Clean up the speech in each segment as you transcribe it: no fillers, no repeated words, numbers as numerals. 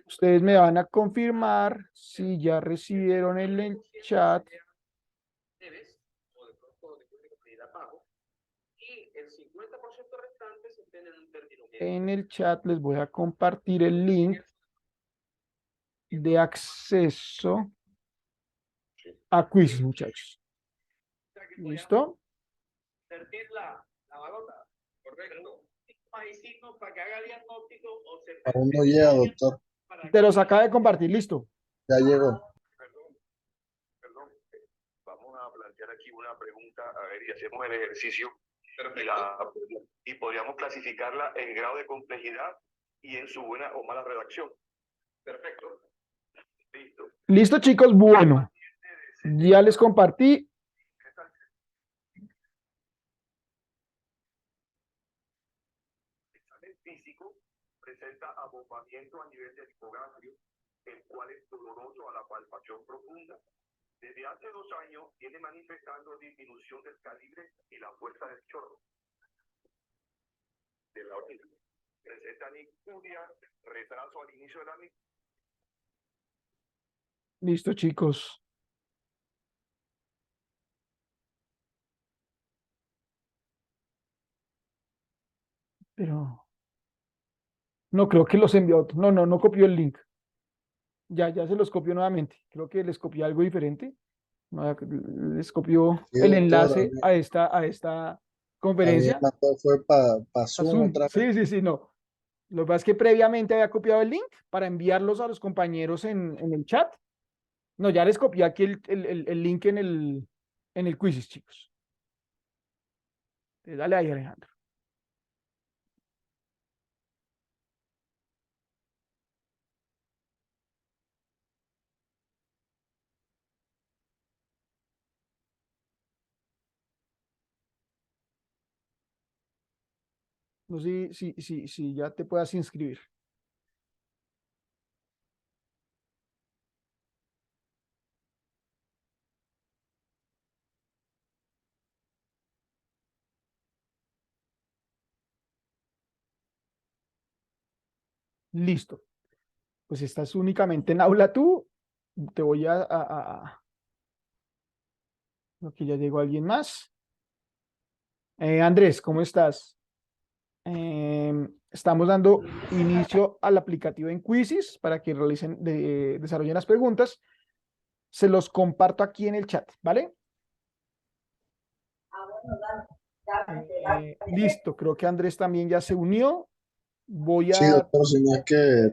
Ustedes me van a confirmar si ya recibieron el chat. En el chat les voy a compartir el link de acceso a quiz, muchachos. ¿Listo? Aún no llega, doctor. Te los acabo de compartir, listo. Ya llegó. Vamos a plantear aquí una pregunta, a ver, y hacemos el ejercicio y podríamos clasificarla en grado de complejidad y en su buena o mala redacción. Perfecto. Listo. Listo, chicos, bueno. Ya les compartí. El examen físico presenta abombamiento a nivel del hipogastrio, el cual es doloroso a la palpación profunda. Desde hace 2 años viene manifestando disminución del calibre y la fuerza del chorro de la orina. Presenta nicturia, retraso al inicio de la misma. Listo, chicos. Pero no creo que los envió otro. No copió el link. Ya se los copió nuevamente. Creo que les copió algo diferente. No, les copió Sí, el doctor, enlace a esta a mí me conferencia. mandó fue para A Zoom Zoom. otra vez. Sí, no. Lo que pasa es que previamente había copiado el link para enviarlos a los compañeros en el chat. No, ya les copié aquí el link en el quizzes, chicos. Dale ahí, Alejandro. No sé si ya te puedas inscribir. Listo. Pues estás únicamente en aula tú. Te voy aquí ya llegó alguien más. Andrés, ¿cómo estás? Estamos dando inicio al aplicativo en Quizzes para que desarrollen las preguntas. Se los comparto aquí en el chat, ¿vale? Listo, creo que Andrés también ya se unió. Voy Sí, a... doctor, si no es que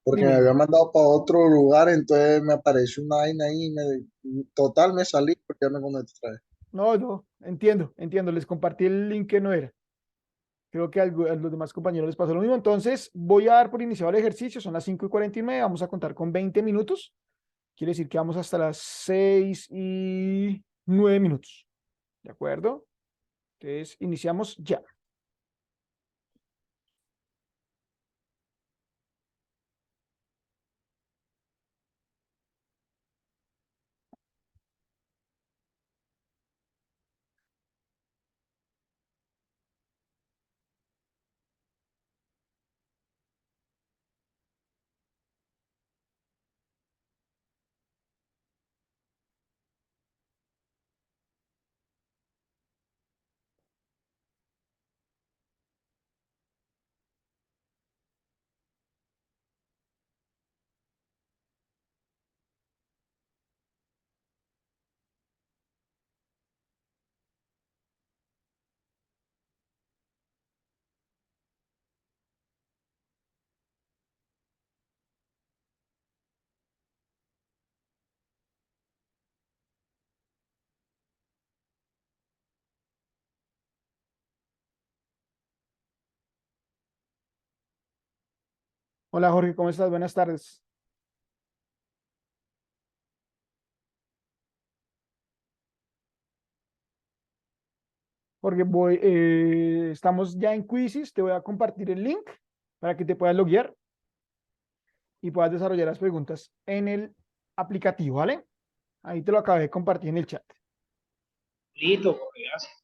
porque me Dime. había mandado para otro lugar, entonces me apareció una vaina ahí total me salí porque ya me conecté otra vez. No, entiendo. Les compartí el link que no era. Creo que a los demás compañeros les pasó lo mismo. Entonces, voy a dar por iniciado el ejercicio. Son las 5:49. Vamos a contar con 20 minutos. Quiere decir que vamos hasta las 6:09. ¿De acuerdo? Entonces, iniciamos ya. Hola Jorge, ¿cómo estás? Buenas tardes. Jorge, estamos ya en Quizzes. Te voy a compartir el link para que te puedas loguear y puedas desarrollar las preguntas en el aplicativo, ¿vale? Ahí te lo acabé de compartir en el chat. Listo, gracias.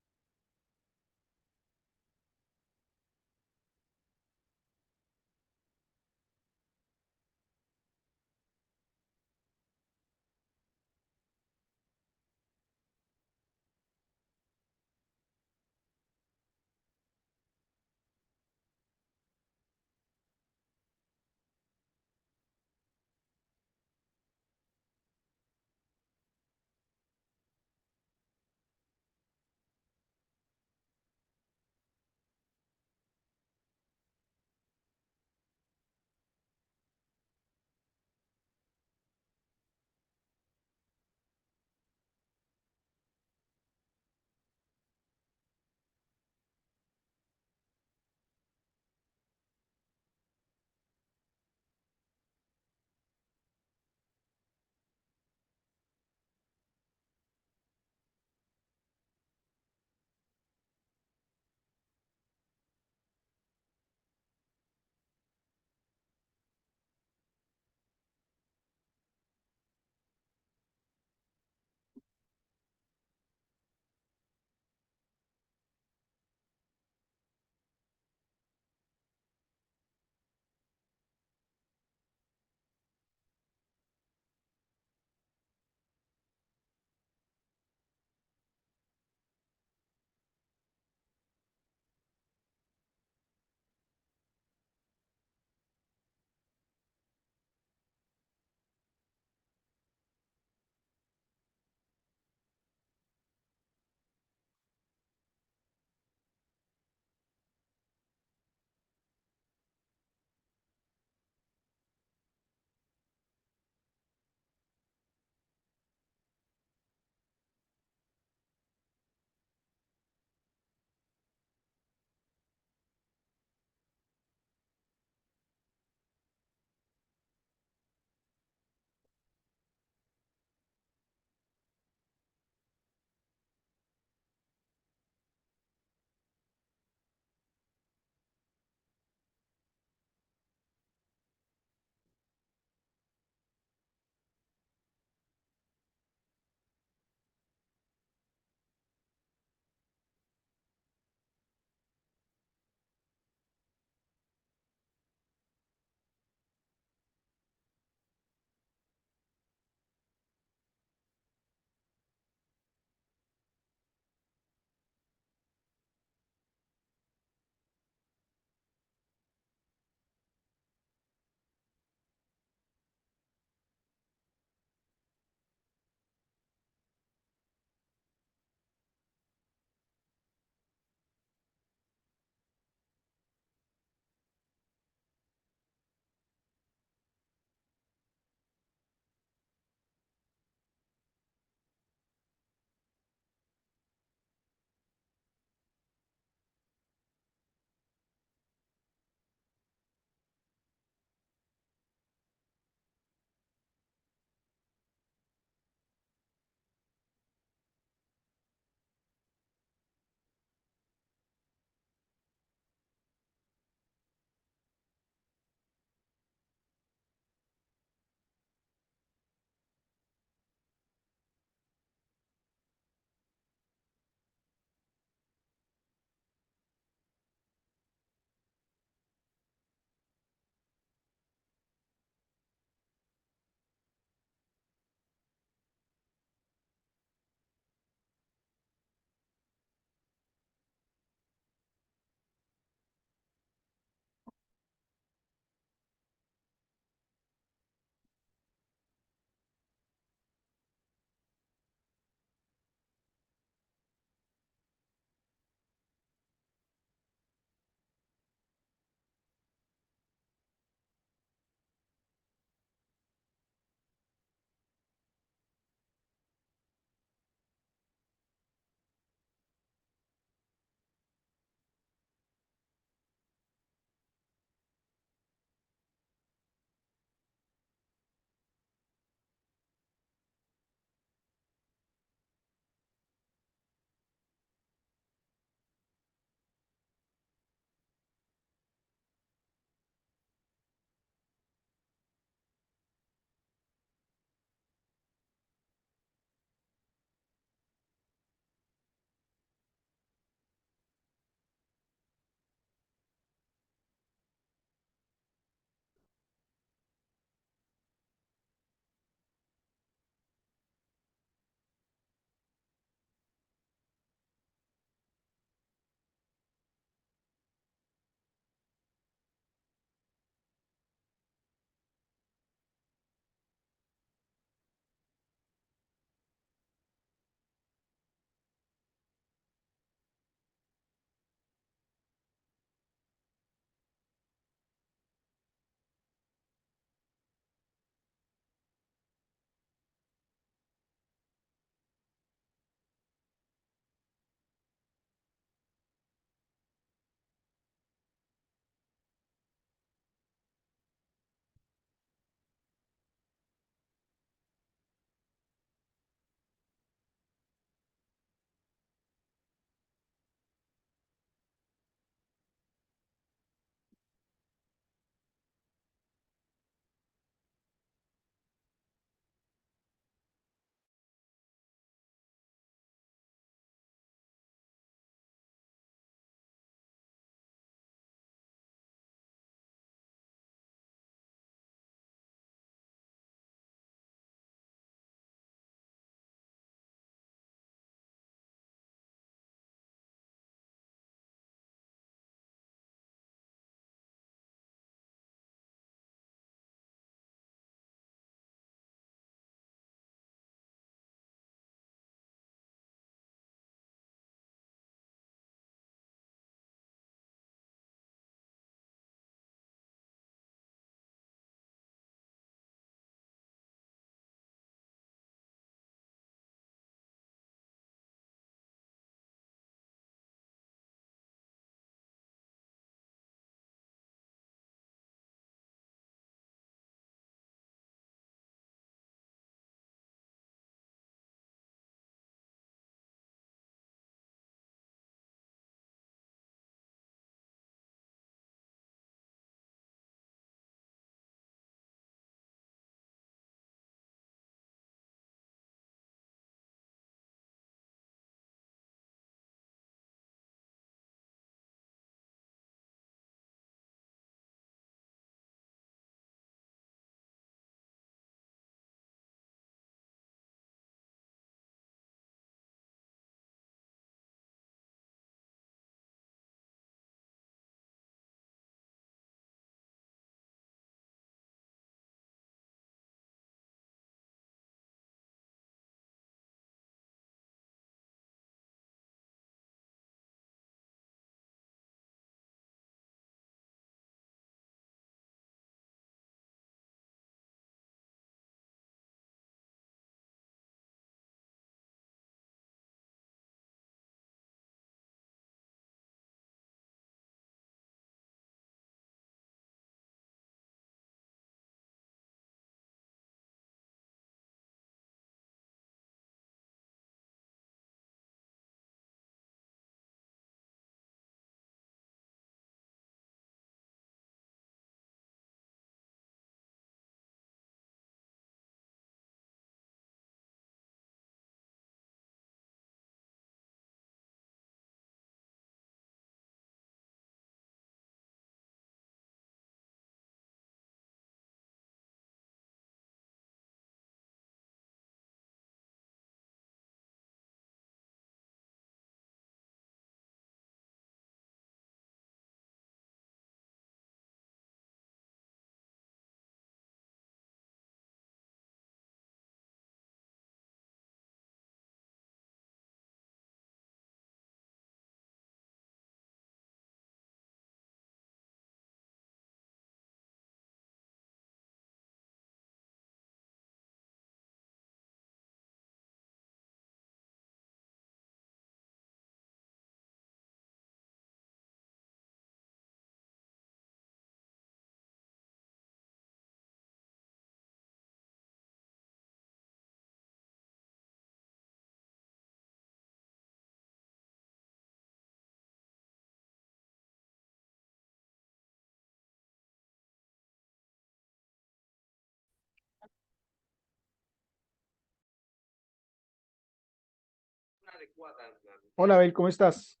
Hola, Abel, ¿cómo estás?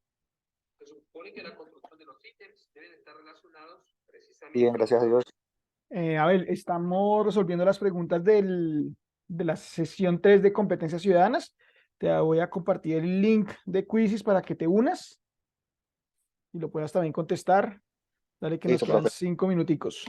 Bien, gracias a Dios. Abel, estamos resolviendo las preguntas de la sesión 3 de competencias ciudadanas. Te voy a compartir el link de Quizzes para que te unas y lo puedas también contestar. Dale que nos Listo, quedan profe. 5 minuticos.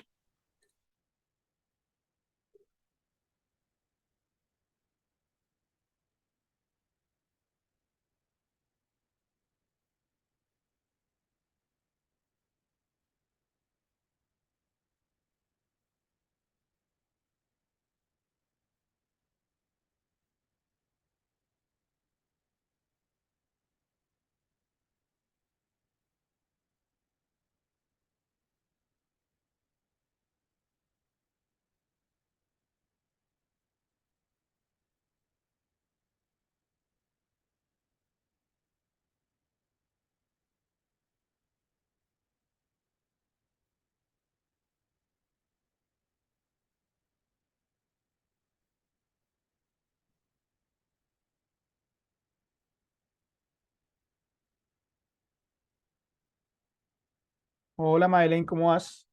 Hola, Madeleine, ¿cómo vas?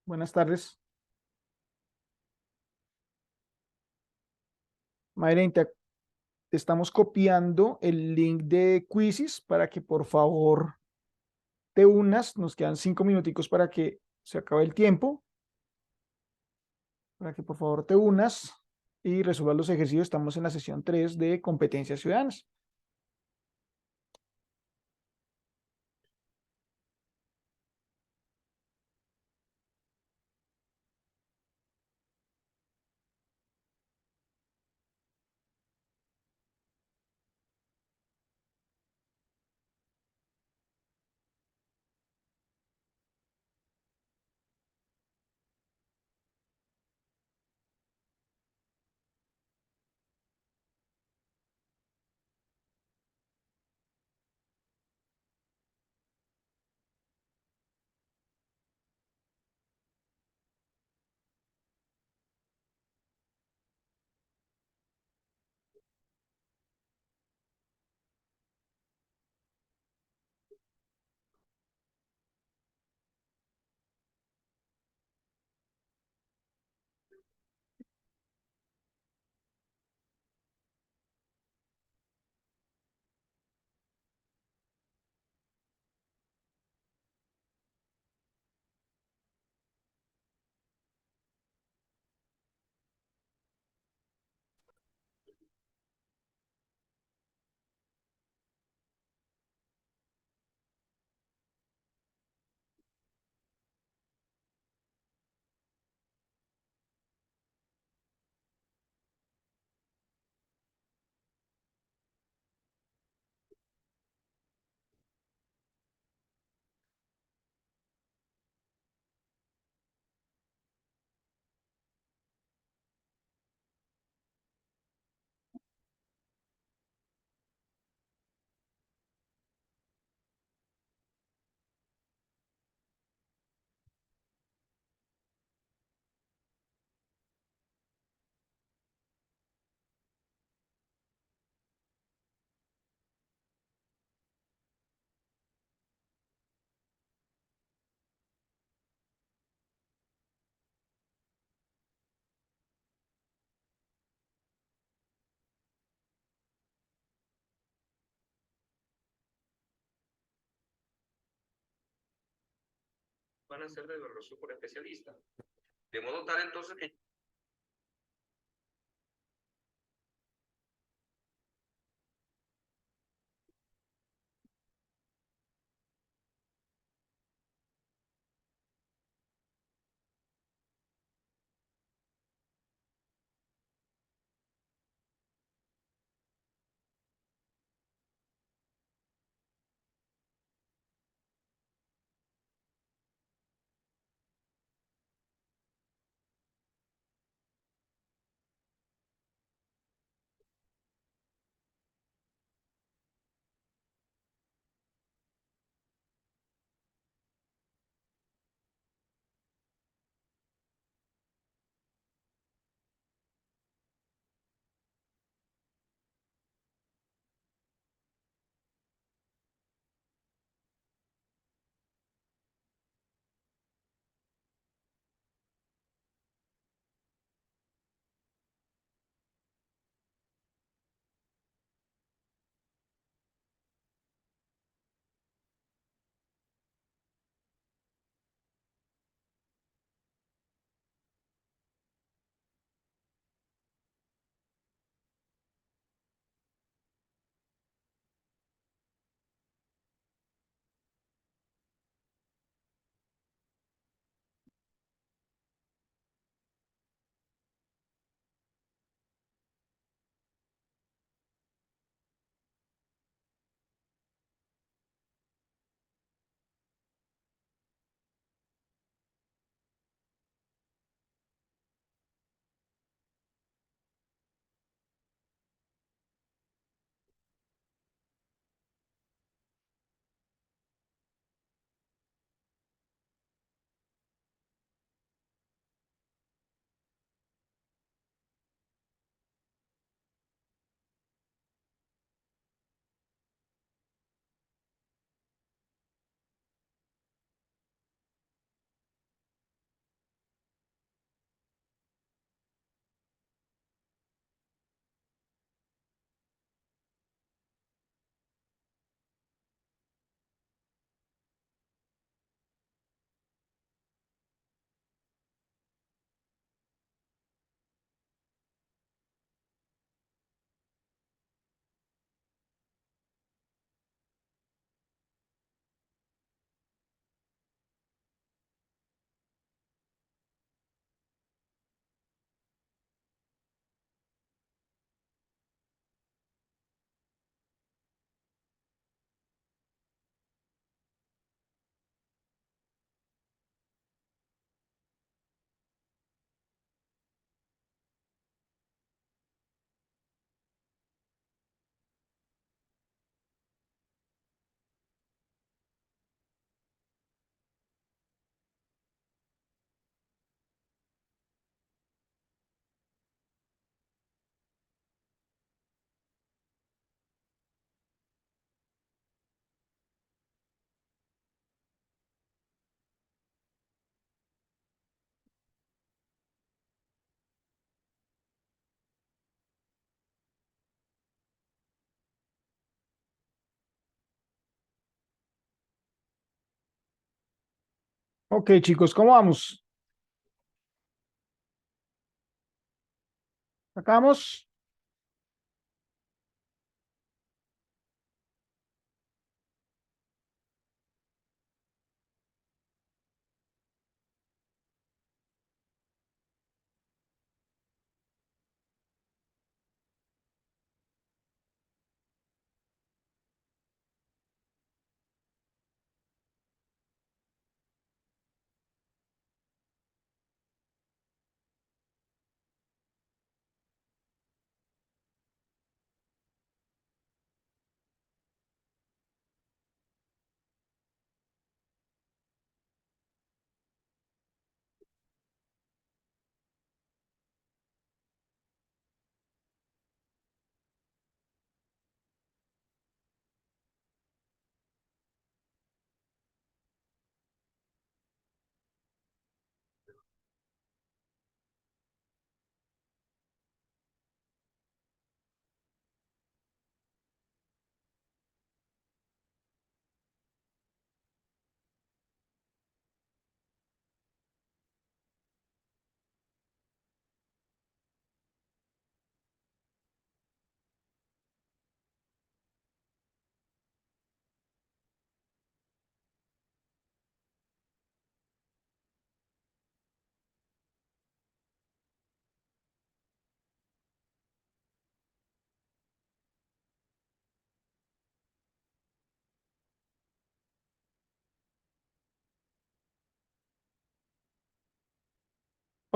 Buenas tardes. Madeleine, te estamos copiando el link de Quizzes para que por favor te unas. Nos quedan 5 minuticos para que se acabe el tiempo, para que por favor te unas y resuelvas los ejercicios. Estamos en la sesión 3 de competencias ciudadanas. Van a ser de evaluación por especialista. De modo tal entonces que Ok, chicos, ¿cómo vamos? ¿Sacamos?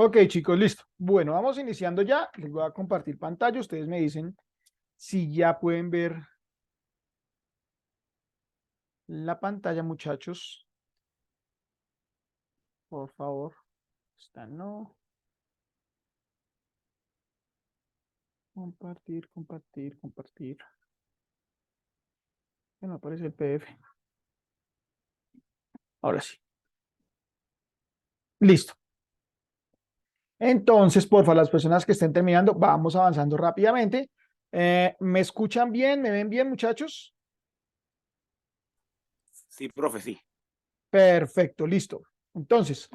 Ok, chicos, listo. Bueno, vamos iniciando ya. Les voy a compartir pantalla. Ustedes me dicen si ya pueden ver la pantalla, muchachos. Por favor. Esta no. Compartir, compartir, compartir. Que no aparece el PDF. Ahora sí. Listo. Entonces, porfa, las personas que estén terminando, vamos avanzando rápidamente. ¿Me escuchan bien? ¿Me ven bien, muchachos? Sí, profe, sí. Perfecto, listo. Entonces,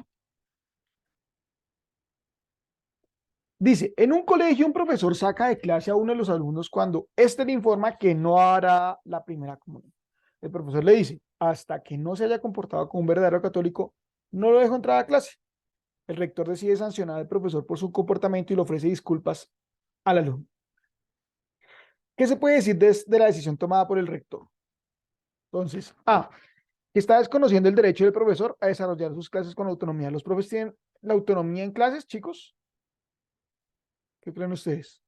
dice, en un colegio un profesor saca de clase a uno de los alumnos cuando éste le informa que no hará la primera comunión. El profesor le dice, hasta que no se haya comportado como un verdadero católico, no lo dejo entrar a clase. El rector decide sancionar al profesor por su comportamiento y le ofrece disculpas al alumno. ¿Qué se puede decir de la decisión tomada por el rector? Entonces, A, que está desconociendo el derecho del profesor a desarrollar sus clases con autonomía. ¿Los profes tienen la autonomía en clases, chicos? ¿Qué creen ustedes?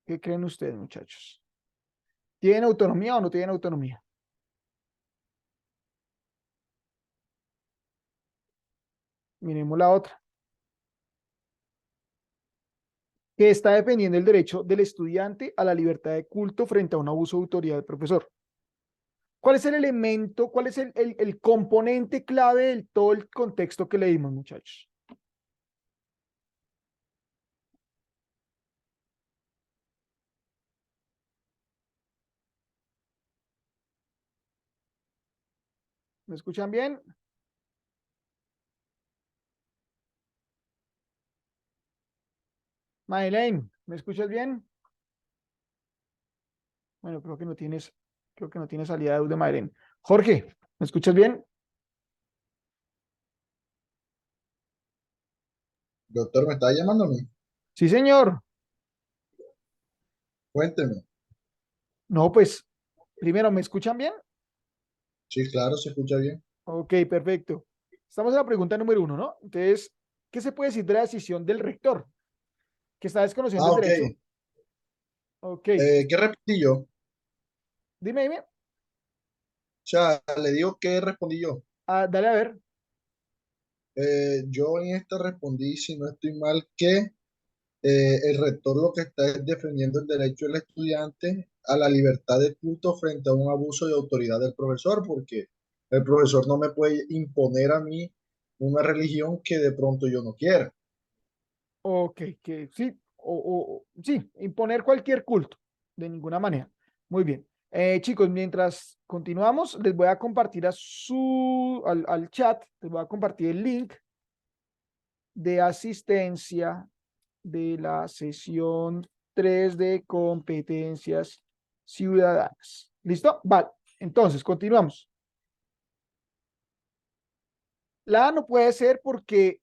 ¿Qué creen ustedes, muchachos? ¿Tienen autonomía o no tienen autonomía? Miremos la otra. Que está defendiendo el derecho del estudiante a la libertad de culto frente a un abuso de autoridad del profesor. ¿Cuál es el elemento, cuál es el componente clave del todo el contexto que leímos, muchachos? ¿Me escuchan bien? Madeleine, ¿me escuchas bien? Bueno, creo que no tienes salida de audio, Madeleine. Jorge, ¿me escuchas bien? Doctor, ¿me está llamando a mí? Sí, señor. Cuénteme. No, pues, primero, ¿me escuchan bien? Sí, claro, se escucha bien. Ok, perfecto. Estamos en la pregunta número uno, ¿no? Entonces, ¿qué se puede decir de la decisión del rector? Que está desconociendo Ah, el ok. derecho. Ok, ¿Qué respondí yo? O dime. sea, le digo que respondí yo. Ah, dale a ver. Yo en esta respondí, si no estoy mal, que el rector lo que está es defendiendo el derecho del estudiante a la libertad de culto frente a un abuso de autoridad del profesor, porque el profesor no me puede imponer a mí una religión que de pronto yo no quiera. Ok, que sí, sí, imponer cualquier culto, de ninguna manera. Muy bien. Chicos, mientras continuamos, les voy a compartir al chat, les voy a compartir el link de asistencia de la sesión 3 de competencias ciudadanas. ¿Listo? Vale. Entonces, continuamos. La A no puede ser porque,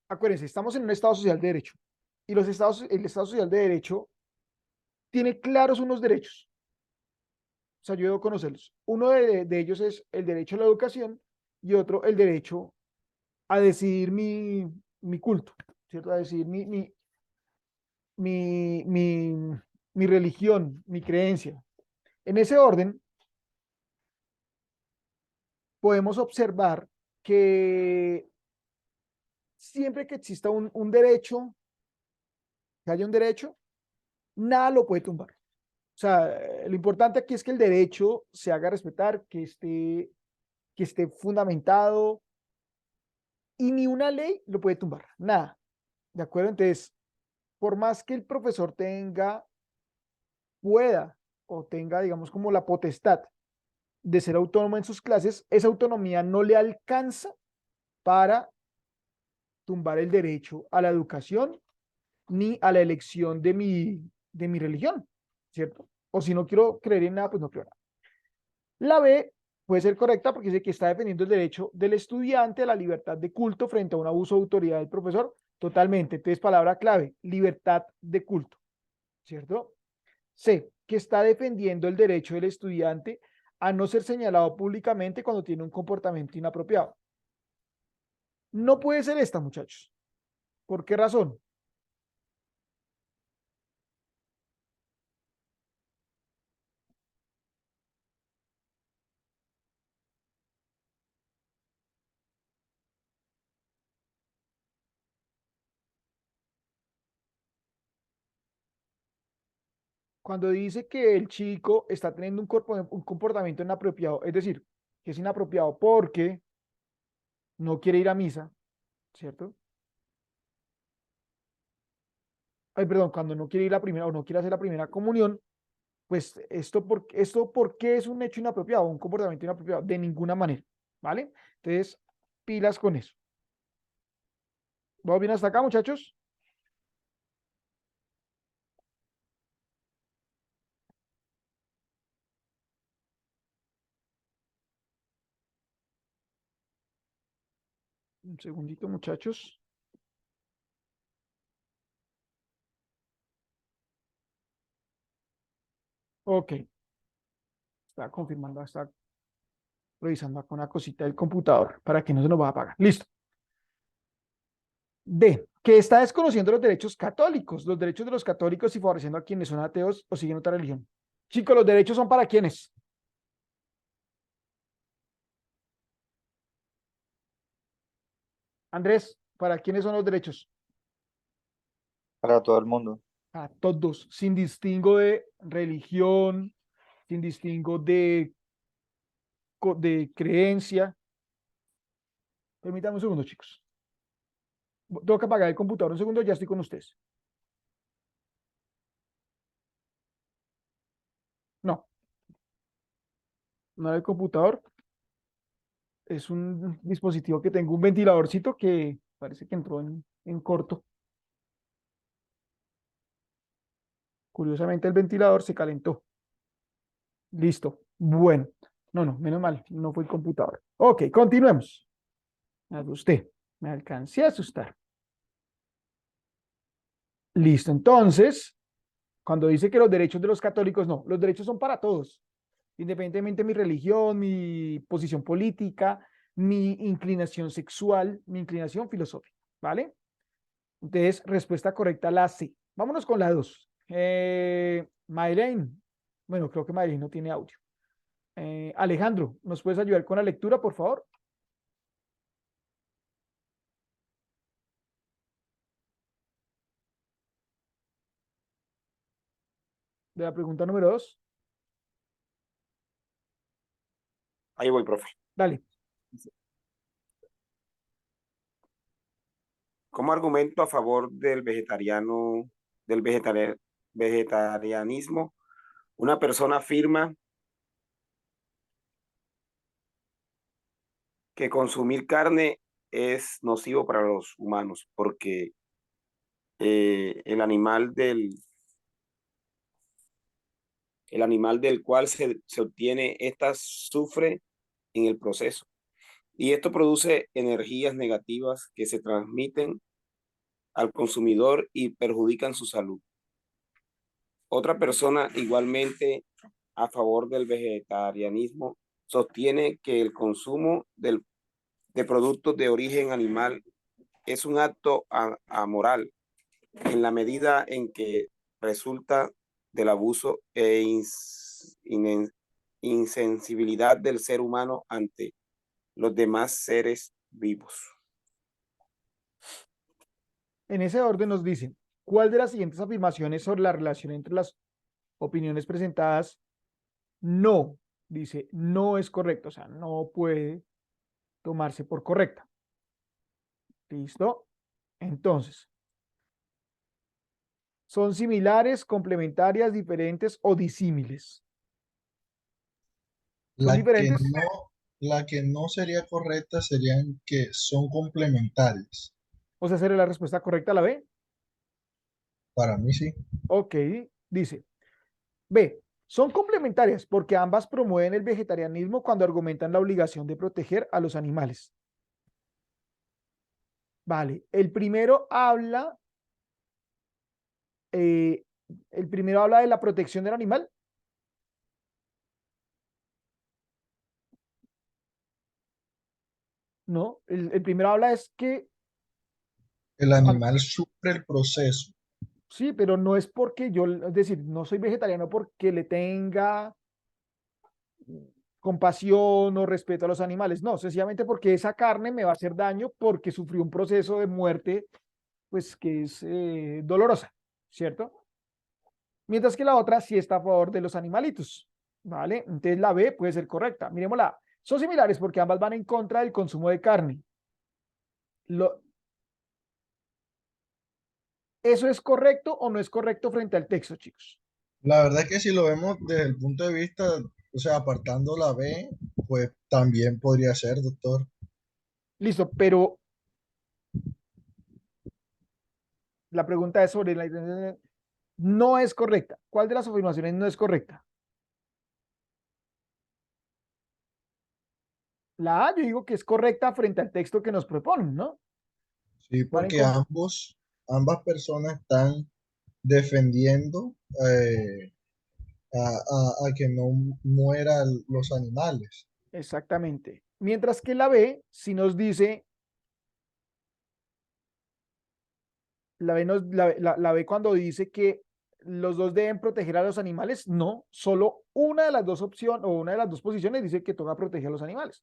acuérdense, estamos en un Estado social de derecho y el Estado social de derecho tiene claros unos derechos. O sea, yo debo conocerlos. Uno de ellos es el derecho a la educación y otro el derecho a decidir mi culto, ¿cierto? A decidir mi, mi, mi religión, mi creencia. En ese orden, podemos observar que siempre que exista un derecho, que haya un derecho, nada lo puede tumbar. O sea, lo importante aquí es que el derecho se haga respetar, que esté fundamentado y ni una ley lo puede tumbar, nada. ¿De acuerdo? Entonces, por más que el profesor pueda o tenga, digamos, como la potestad de ser autónomo en sus clases, esa autonomía no le alcanza para tumbar el derecho a la educación ni a la elección de mi religión, ¿cierto? O si no quiero creer en nada, pues no creo en nada. La B puede ser correcta porque dice que está defendiendo el derecho del estudiante a la libertad de culto frente a un abuso de autoridad del profesor. Totalmente. Entonces, palabra clave, libertad de culto, ¿cierto? C, que está defendiendo el derecho del estudiante a no ser señalado públicamente cuando tiene un comportamiento inapropiado. No puede ser esta, muchachos. ¿Por qué razón? Cuando dice que el chico está teniendo un comportamiento inapropiado, es decir, que es inapropiado porque no quiere ir a misa, ¿cierto? Ay, perdón, cuando no quiere ir a la primera o no quiere hacer la primera comunión, pues esto ¿por qué es un hecho inapropiado, un comportamiento inapropiado? De ninguna manera, ¿vale? Entonces, pilas con eso. ¿Vamos bien hasta acá, muchachos? Un segundito, muchachos. Ok, está confirmando, está revisando acá una cosita del computador para que no se nos va a apagar. Listo. D, que está desconociendo los derechos de los católicos y favoreciendo a quienes son ateos o siguen otra religión. Chicos, ¿los derechos son para quiénes? Andrés, ¿para quiénes son los derechos? Para todo el mundo. A todos, sin distingo de religión, sin distingo de creencia. Permítanme un segundo, chicos. Tengo que apagar el computador un segundo, ya estoy con ustedes. No, no era el computador. Es un dispositivo que tengo un ventiladorcito que parece que entró en corto. Curiosamente el ventilador se calentó. Listo. Bueno. No, no, menos mal, no fue el computador. Ok, continuemos. Me asusté. Me alcancé a asustar. Listo. Entonces, cuando dice que los derechos de los católicos, no, los derechos son para todos, independientemente de mi religión, mi posición política, mi inclinación sexual, mi inclinación filosófica, ¿vale? Entonces, respuesta correcta la C. Vámonos con la 2. Mayrain. Bueno, creo que Mayrain no tiene audio. Alejandro, ¿nos puedes ayudar con la lectura, por favor? De la pregunta número 2. Ahí voy, profe. Dale. Como argumento a favor del vegetarianismo, una persona afirma que consumir carne es nocivo para los humanos porque el animal del cual se obtiene esta sufre en el proceso. Y esto produce energías negativas que se transmiten al consumidor y perjudican su salud. Otra persona igualmente a favor del vegetarianismo sostiene que el consumo de productos de origen animal es un acto amoral en la medida en que resulta del abuso e insensibilidad del ser humano ante los demás seres vivos. En ese orden nos dicen, ¿cuál de las siguientes afirmaciones sobre la relación entre las opiniones presentadas no, dice, no es correcto, o sea, no puede tomarse por correcta? ¿Listo? Entonces, ¿son similares, complementarias, diferentes o disímiles? ¿Son diferentes? La que no sería correcta serían que son complementarias. O sea, ¿sería la respuesta correcta la B? Para mí sí. Ok, dice, B, son complementarias porque ambas promueven el vegetarianismo cuando argumentan la obligación de proteger a los animales. Vale, eh, el primero habla de la protección del animal. No, el primero habla es que, El animal sufre el proceso. sí, pero no es porque yo, es decir, no soy vegetariano porque le tenga compasión o respeto a los animales, no, sencillamente porque esa carne me va a hacer daño porque sufrió un proceso de muerte, pues que es dolorosa, ¿cierto? Mientras que la otra sí está a favor de los animalitos, ¿vale? Entonces la B puede ser correcta. Miremosla. Son similares porque ambas van en contra del consumo de carne. ¿Eso es correcto o no es correcto frente al texto, chicos? La verdad es que si lo vemos desde el punto de vista, o sea, apartando la B, pues también podría ser, doctor. Listo, pero la pregunta es sobre no es correcta. ¿Cuál de las afirmaciones no es correcta? La A, yo digo que es correcta frente al texto que nos proponen, ¿no? Sí, Van en porque contra. ambas personas están defendiendo a que no mueran los animales. Exactamente. Mientras que la B, si nos dice, la B cuando dice que los dos deben proteger a los animales, no, solo una de las dos opciones o una de las dos posiciones dice que toca proteger a los animales.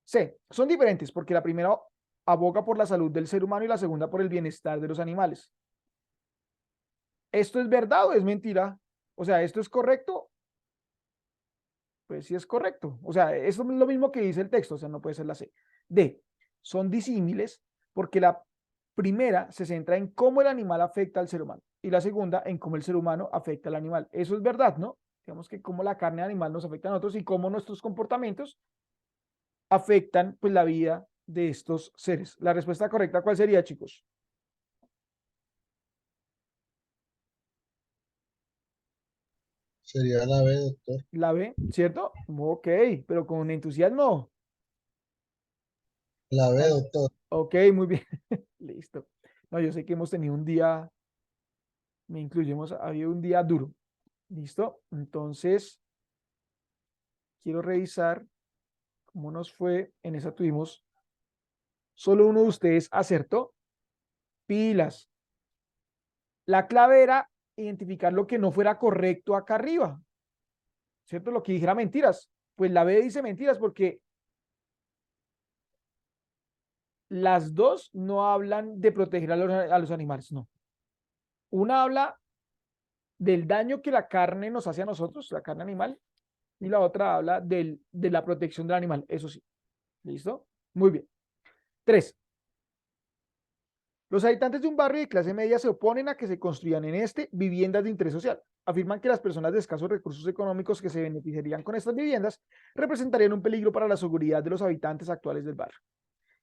C, son diferentes porque la primera aboga por la salud del ser humano y la segunda por el bienestar de los animales. ¿Esto es verdad o es mentira? O sea, ¿esto es correcto? Pues sí es correcto. O sea, eso es lo mismo que dice el texto, o sea, no puede ser la C. D, son disímiles porque la primera se centra en cómo el animal afecta al ser humano y la segunda en cómo el ser humano afecta al animal. Eso es verdad, ¿no? Digamos que cómo la carne animal nos afecta a nosotros y cómo nuestros comportamientos afectan pues la vida de estos seres. La respuesta correcta, ¿cuál sería, chicos? Sería la B, doctor. La B, ¿cierto? Ok, pero con entusiasmo. La B, Vale. doctor. Ok, muy bien. Listo. No, yo sé que hemos tenido un día, me incluimos, había un día duro. ¿Listo? Entonces, quiero revisar cómo nos fue. En esa tuvimos, solo uno de ustedes acertó. Pilas. La clave era identificar lo que no fuera correcto acá arriba. ¿Cierto? Lo que dijera mentiras. Pues la B dice mentiras porque las dos no hablan de proteger a los animales, no. Una habla del daño que la carne nos hace a nosotros, la carne animal, y la otra habla de la protección del animal, eso sí. ¿Listo? Muy bien. 3. Los habitantes de un barrio de clase media se oponen a que se construyan en este viviendas de interés social. Afirman que las personas de escasos recursos económicos que se beneficiarían con estas viviendas representarían un peligro para la seguridad de los habitantes actuales del barrio.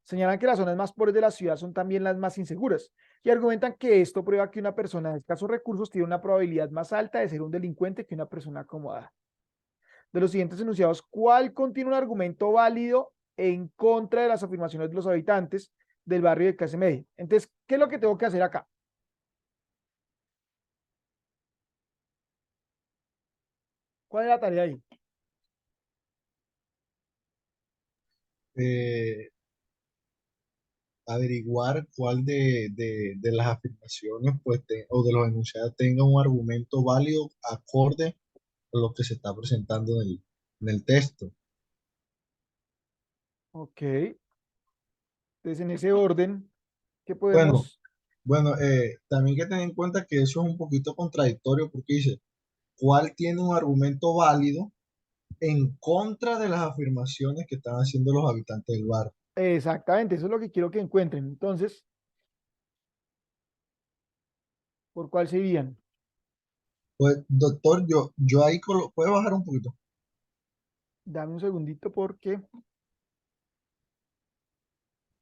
Señalan que las zonas más pobres de la ciudad son también las más inseguras y argumentan que esto prueba que una persona de escasos recursos tiene una probabilidad más alta de ser un delincuente que una persona acomodada. De los siguientes enunciados, ¿cuál contiene un argumento válido en contra de las afirmaciones de los habitantes del barrio de clase media? Entonces, ¿qué es lo que tengo que hacer acá? ¿Cuál es la tarea ahí? Eh, Averiguar cuál de las afirmaciones pues, o de los enunciados tenga un argumento válido acorde a lo que se está presentando en el texto. Ok. Entonces, en ese orden, ¿qué Bueno, podemos? bueno, también hay que tener en cuenta que eso es un poquito contradictorio porque dice, ¿cuál tiene un argumento válido en contra de las afirmaciones que están haciendo los habitantes del barrio? Exactamente, eso es lo que quiero que encuentren. Entonces, ¿por cuál se irían? Pues, doctor, yo ahí puedo bajar un poquito. Dame un segundito porque,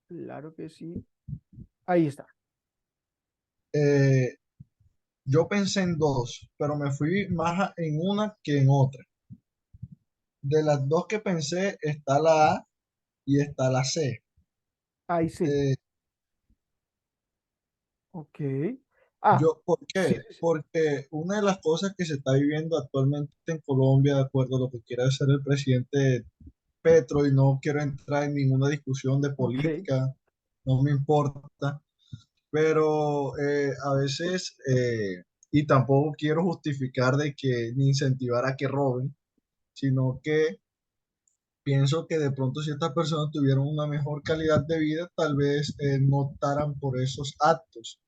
claro que sí. Ahí está. Eh, yo pensé en dos, pero me fui más en una que en otra. De las dos que pensé está la A y está la C. Ahí sí. Eh, Ok. Ah, ¿Por sí, qué? sí, sí. Porque una de las cosas que se está viviendo actualmente en Colombia, de acuerdo a lo que quiere hacer el presidente Petro, y no quiero entrar en ninguna discusión de Ok. política, no me importa, pero a veces, y tampoco quiero justificar de que ni incentivar a que roben, sino que pienso que de pronto si estas personas tuvieran una mejor calidad de vida, tal vez no optaran por esos actos.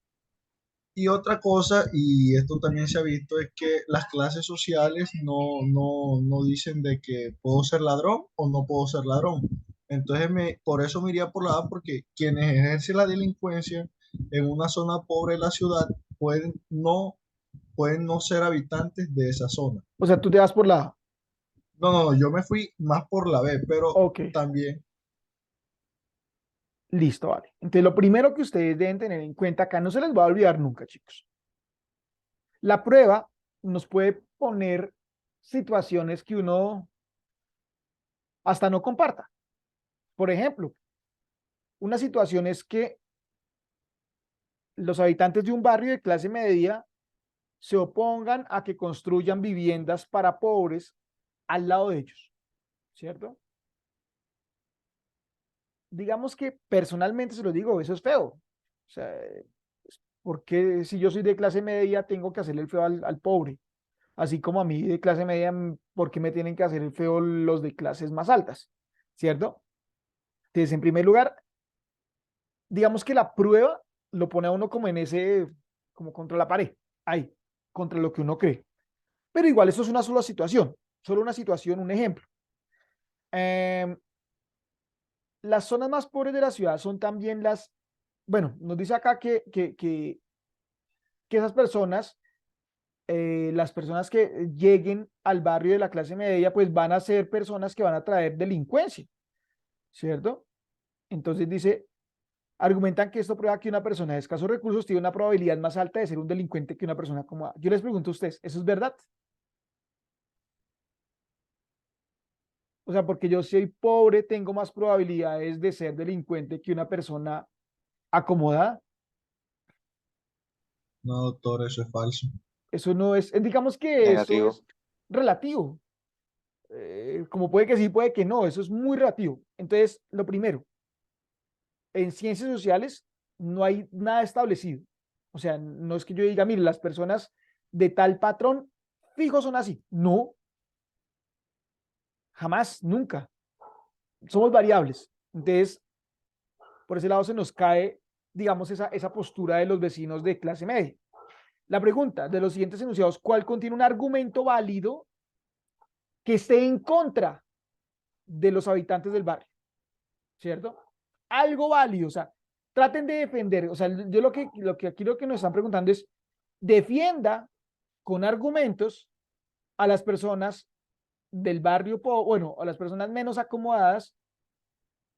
Y otra cosa, y esto también se ha visto, es que las clases sociales no dicen de que puedo ser ladrón o no puedo ser ladrón. Entonces, por eso me iría por la A, porque quienes ejercen la delincuencia en una zona pobre de la ciudad pueden no ser habitantes de esa zona. O sea, tú te vas por la A. No, no, no, yo me fui más por la B, pero Ok. también, Listo, vale. Entonces, lo primero que ustedes deben tener en cuenta acá, no se les va a olvidar nunca, chicos. La prueba nos puede poner situaciones que uno hasta no comparta. Por ejemplo, una situación es que los habitantes de un barrio de clase media se opongan a que construyan viviendas para pobres al lado de ellos, ¿cierto? Digamos que personalmente se lo digo, eso es feo. O sea, porque si yo soy de clase media, tengo que hacerle el feo al pobre. Así como a mí de clase media, ¿por qué me tienen que hacer el feo los de clases más altas? ¿Cierto? Entonces, en primer lugar, digamos que la prueba lo pone a uno como en ese, como contra la pared, ahí, contra lo que uno cree. Pero igual, eso es una sola situación, solo una situación, un ejemplo. Eh, las zonas más pobres de la ciudad son también bueno, nos dice acá que esas personas, las personas que lleguen al barrio de la clase media, pues van a ser personas que van a traer delincuencia, ¿cierto? Entonces dice, argumentan que esto prueba que una persona de escasos recursos tiene una probabilidad más alta de ser un delincuente que una persona acomodada. Yo les pregunto a ustedes, ¿eso es verdad? O sea, porque yo soy pobre, tengo más probabilidades de ser delincuente que una persona acomodada. no, doctor, eso es falso. Eso no es, digamos que eso Negativo. es relativo. Como puede que sí, puede que no, eso es muy relativo. Entonces, lo primero, en ciencias sociales no hay nada establecido. O sea, no es que yo diga, mire, las personas de tal patrón fijos son así. No, jamás, nunca. Somos variables. Entonces, por ese lado se nos cae, digamos, esa postura de los vecinos de clase media. La pregunta de los siguientes enunciados, ¿cuál contiene un argumento válido que esté en contra de los habitantes del barrio? ¿Cierto? Algo válido, o sea, traten de defender, o sea, yo lo que nos están preguntando es, defienda con argumentos a las personas del barrio, bueno, a las personas menos acomodadas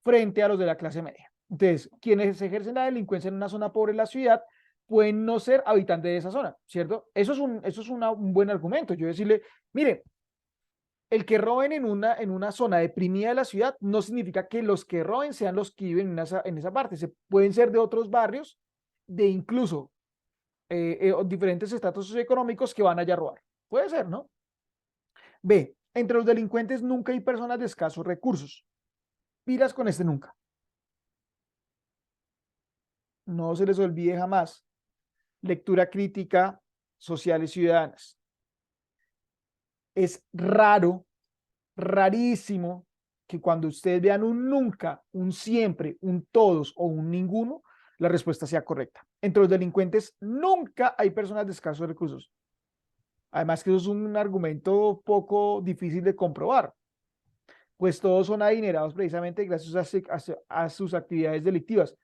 frente a los de la clase media. Entonces, quienes ejercen la delincuencia en una zona pobre de la ciudad pueden no ser habitantes de esa zona, ¿cierto? Eso es un buen argumento. Yo decirle, mire, el que roben en una zona deprimida de la ciudad no significa que los que roben sean los que viven en esa parte. Se pueden ser de otros barrios, de incluso diferentes estratos socioeconómicos que van allá a robar. Puede ser, ¿no? B, entre los delincuentes nunca hay personas de escasos recursos. Pilas con este nunca. No se les olvide jamás. Lectura crítica, sociales ciudadanas. Es raro, rarísimo, que cuando ustedes vean un nunca, un siempre, un todos o un ninguno, la respuesta sea correcta. Entre los delincuentes nunca hay personas de escasos recursos. Además que eso es un argumento poco difícil de comprobar, pues todos son adinerados precisamente gracias a sus actividades delictivas.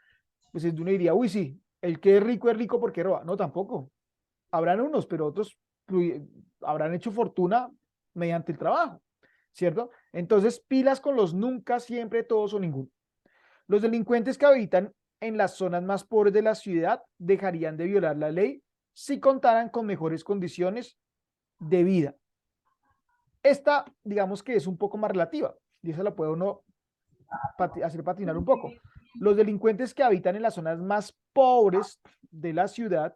Pues uno diría, uy, sí, el que es rico porque roba. No, tampoco. Habrán unos, pero otros habrán hecho fortuna mediante el trabajo, ¿cierto? Entonces, pilas con los nunca, siempre, todos o ninguno. Los delincuentes que habitan en las zonas más pobres de la ciudad dejarían de violar la ley si contaran con mejores condiciones de vida. Esta, digamos que es un poco más relativa, y esa la puede uno hacer patinar un poco. Los delincuentes que habitan en las zonas más pobres de la ciudad,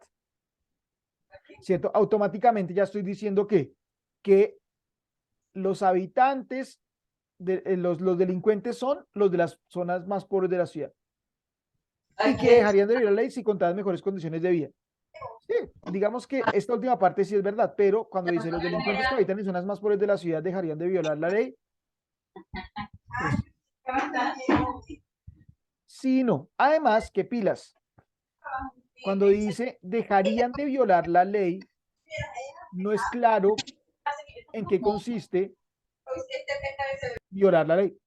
¿cierto? Automáticamente ya estoy diciendo que los habitantes, los delincuentes son los de las zonas más pobres de la ciudad. Y que dejarían de violar la ley si contaran mejores condiciones de vida. Sí, digamos que esta última parte sí es verdad, pero cuando dice los delincuentes que habitan en zonas más pobres de la ciudad dejarían de violar la ley, pues sí, no. Además, ¿qué pilas? Cuando dice dejarían de violar la ley, no es claro en qué consiste violar la ley.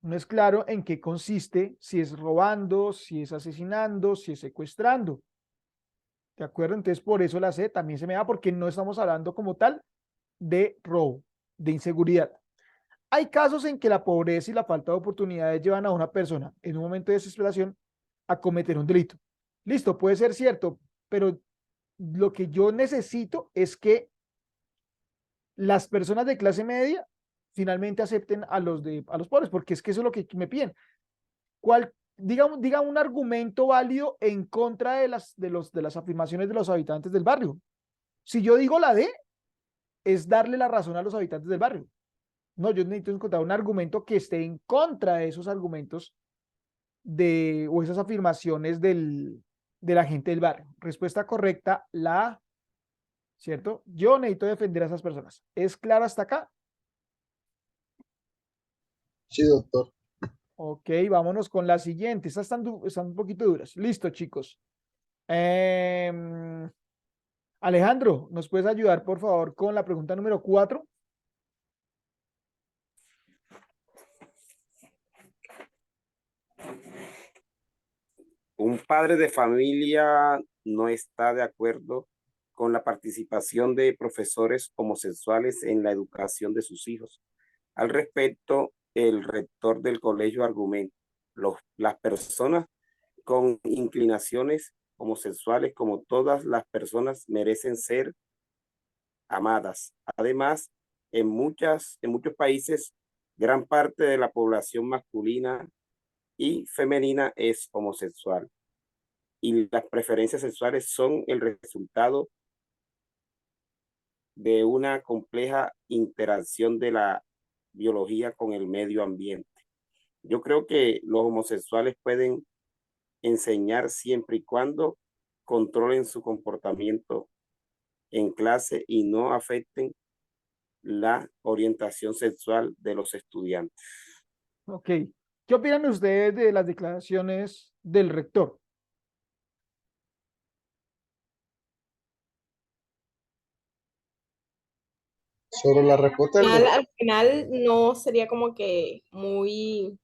No es claro en qué consiste, si es robando, si es asesinando, si es secuestrando. ¿De acuerdo? Entonces, por eso la C también se me da, porque no estamos hablando como tal de robo, de inseguridad. Hay casos en que la pobreza y la falta de oportunidades llevan a una persona en un momento de desesperación a cometer un delito. Listo, puede ser cierto, pero lo que yo necesito es que las personas de clase media finalmente acepten a los pobres, porque es que eso es lo que me piden. Diga un argumento válido en contra de las afirmaciones de los habitantes del barrio. Si yo digo la D, es darle la razón a los habitantes del barrio. No, yo necesito encontrar un argumento que esté en contra de esos argumentos o esas afirmaciones de la gente del barrio. Respuesta correcta, la A, ¿cierto? Yo necesito defender a esas personas. ¿Es claro hasta acá? Sí, doctor. Ok, vámonos con la siguiente. Estas están un poquito duras. Listo, chicos. Alejandro, ¿nos puedes ayudar, por favor, con la pregunta número 4? Un padre de familia no está de acuerdo con la participación de profesores homosexuales en la educación de sus hijos. Al respecto, el rector del colegio argumenta, las personas con inclinaciones homosexuales, como todas las personas, merecen ser amadas. Además, en muchos países, gran parte de la población masculina y femenina es homosexual y las preferencias sexuales son el resultado de una compleja interacción de la biología con el medio ambiente. Yo creo que los homosexuales pueden enseñar siempre y cuando controlen su comportamiento en clase y no afecten la orientación sexual de los estudiantes. Ok. ¿Qué opinan ustedes de las declaraciones del rector? Sobre la respuesta del doctor. Al final no sería como que muy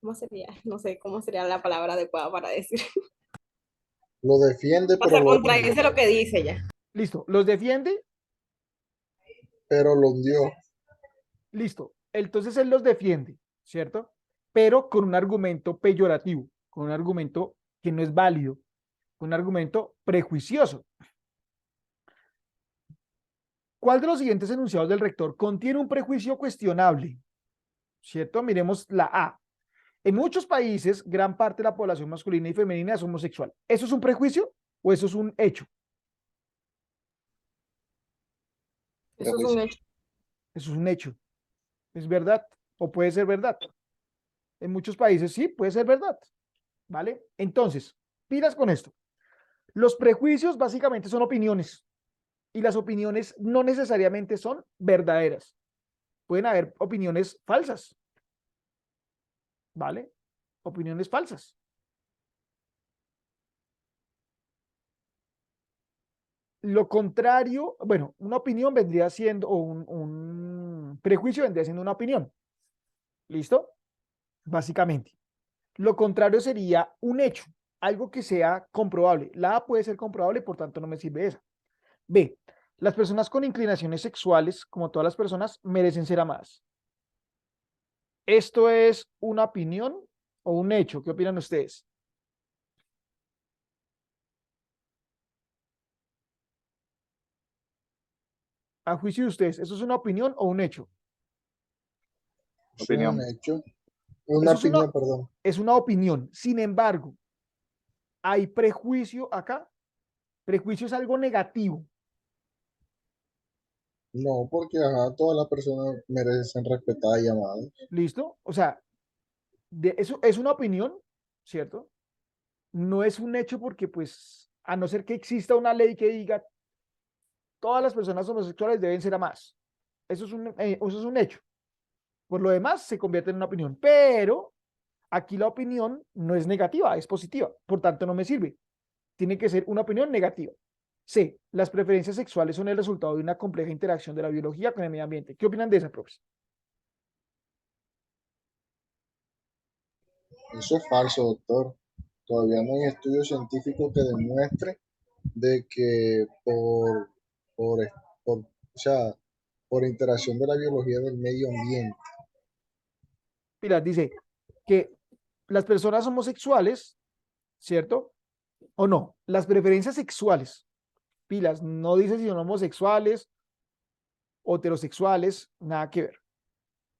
¿cómo sería? No sé cómo sería la palabra adecuada para decir. Lo defiende, O sea, pero contradice lo que dice ya. Listo, los defiende, lo hundió. listo. Entonces él los defiende, ¿cierto? Pero con un argumento peyorativo, con un argumento que no es válido, con un argumento prejuicioso. ¿Cuál de los siguientes enunciados del rector contiene un prejuicio cuestionable? ¿Cierto? Miremos la A. En muchos países, gran parte de la población masculina y femenina es homosexual. ¿Eso es un prejuicio o eso es un hecho? Eso es un hecho. Eso es un hecho. ¿Es verdad? ¿O puede ser verdad? En muchos países sí, puede ser verdad. ¿Vale? Entonces, pilas con esto. Los prejuicios básicamente son opiniones y las opiniones no necesariamente son verdaderas. Pueden haber opiniones falsas. ¿Vale? Opiniones falsas. Lo contrario, bueno, una opinión vendría siendo, o un prejuicio vendría siendo una opinión. ¿Listo? Básicamente. Lo contrario sería un hecho, algo que sea comprobable. La A puede ser comprobable, por tanto no me sirve esa. B. Las personas con inclinaciones sexuales, como todas las personas, merecen ser amadas. ¿Esto es una opinión o un hecho? ¿Qué opinan ustedes? A juicio de ustedes, ¿eso es una opinión o un hecho? Es Opinión. un hecho. Una Eso es opinión, perdón. es una opinión. Sin embargo, hay prejuicio acá. Prejuicio es algo negativo. No, porque ajá, todas las personas merecen ser respetadas y amadas. ¿Listo? O sea, eso es una opinión, ¿cierto? No es un hecho porque, pues, a no ser que exista una ley que diga todas las personas homosexuales deben ser amadas. Eso es un hecho. Por lo demás, se convierte en una opinión. Pero aquí la opinión no es negativa, es positiva. Por tanto, no me sirve. Tiene que ser una opinión negativa. C. Las preferencias sexuales son el resultado de una compleja interacción de la biología con el medio ambiente. ¿Qué opinan de esa, profes? Eso es falso, doctor. Todavía no hay estudio científico que demuestre de que por, o sea, por interacción de la biología del medio ambiente. Pilar dice que las personas homosexuales, ¿cierto? O no, las preferencias sexuales, pilas, no dice si son homosexuales o heterosexuales, nada que ver.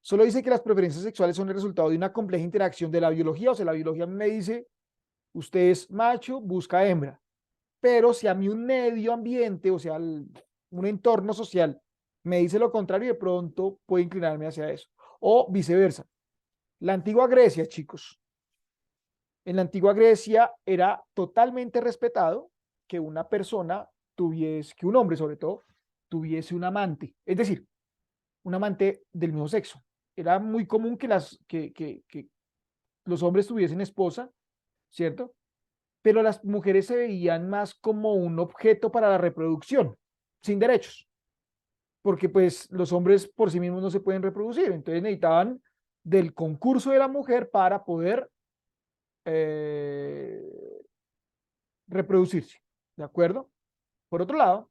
Solo dice que las preferencias sexuales son el resultado de una compleja interacción de la biología, o sea, la biología me dice, usted es macho, busca hembra, pero si a mí un medio ambiente, o sea, un entorno social, me dice lo contrario, de pronto puedo inclinarme hacia eso. O viceversa. La antigua Grecia, chicos, en la antigua Grecia era totalmente respetado que una persona tuviese, que un hombre sobre todo, tuviese un amante, es decir, un amante del mismo sexo. Era muy común que, que los hombres tuviesen esposa, ¿cierto? Pero las mujeres se veían más como un objeto para la reproducción, sin derechos, porque pues los hombres por sí mismos no se pueden reproducir, entonces necesitaban del concurso de la mujer para poder eh, reproducirse, ¿de acuerdo? Por otro lado,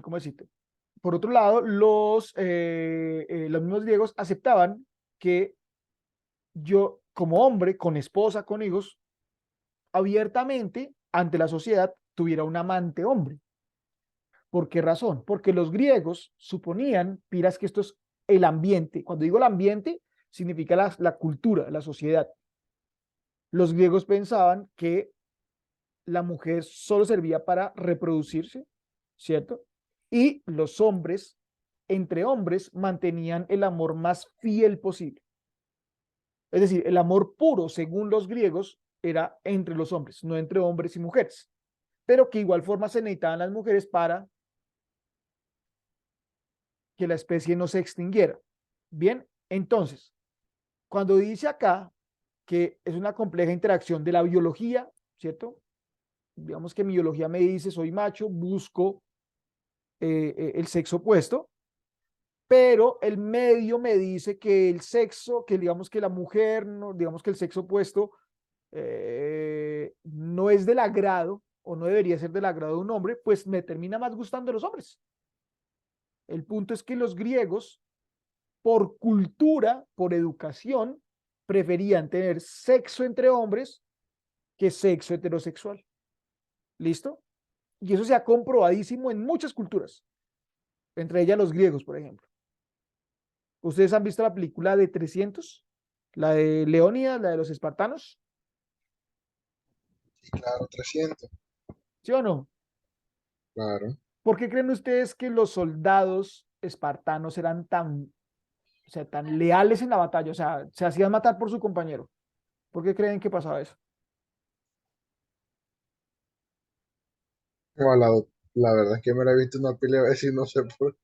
¿cómo decirte? Por otro lado, los mismos griegos aceptaban que yo, como hombre, con esposa, con hijos, abiertamente ante la sociedad tuviera un amante hombre. ¿Por qué razón? Porque los griegos suponían, piras, que esto es el ambiente. Cuando digo el ambiente, significa la cultura, la sociedad. Los griegos pensaban que la mujer solo servía para reproducirse, ¿cierto? Y los hombres, entre hombres, mantenían el amor más fiel posible. Es decir, el amor puro, según los griegos, era entre los hombres, no entre hombres y mujeres, pero que igual forma se necesitaban las mujeres para que la especie no se extinguiera. Bien, entonces, cuando dice acá que es una compleja interacción de la biología, ¿cierto? Digamos que mi biología me dice, soy macho, busco el sexo opuesto, pero el medio me dice que el sexo, que digamos que la mujer, no, digamos que el sexo opuesto no es del agrado o no debería ser del agrado de un hombre, pues me termina más gustando los hombres. El punto es que los griegos, por cultura, por educación, preferían tener sexo entre hombres que sexo heterosexual. ¿Listo? Y eso se ha comprobadísimo en muchas culturas, entre ellas los griegos, por ejemplo. ¿Ustedes han visto la película de 300? La de Leónidas, la de los espartanos, Sí, claro, 300, ¿sí o no? claro. ¿Por qué creen ustedes que los soldados espartanos eran tan, o sea, tan leales en la batalla? O sea, se hacían matar por su compañero. ¿Por qué creen que pasaba eso? No, la verdad es que me la he visto una pila de veces y no sé por.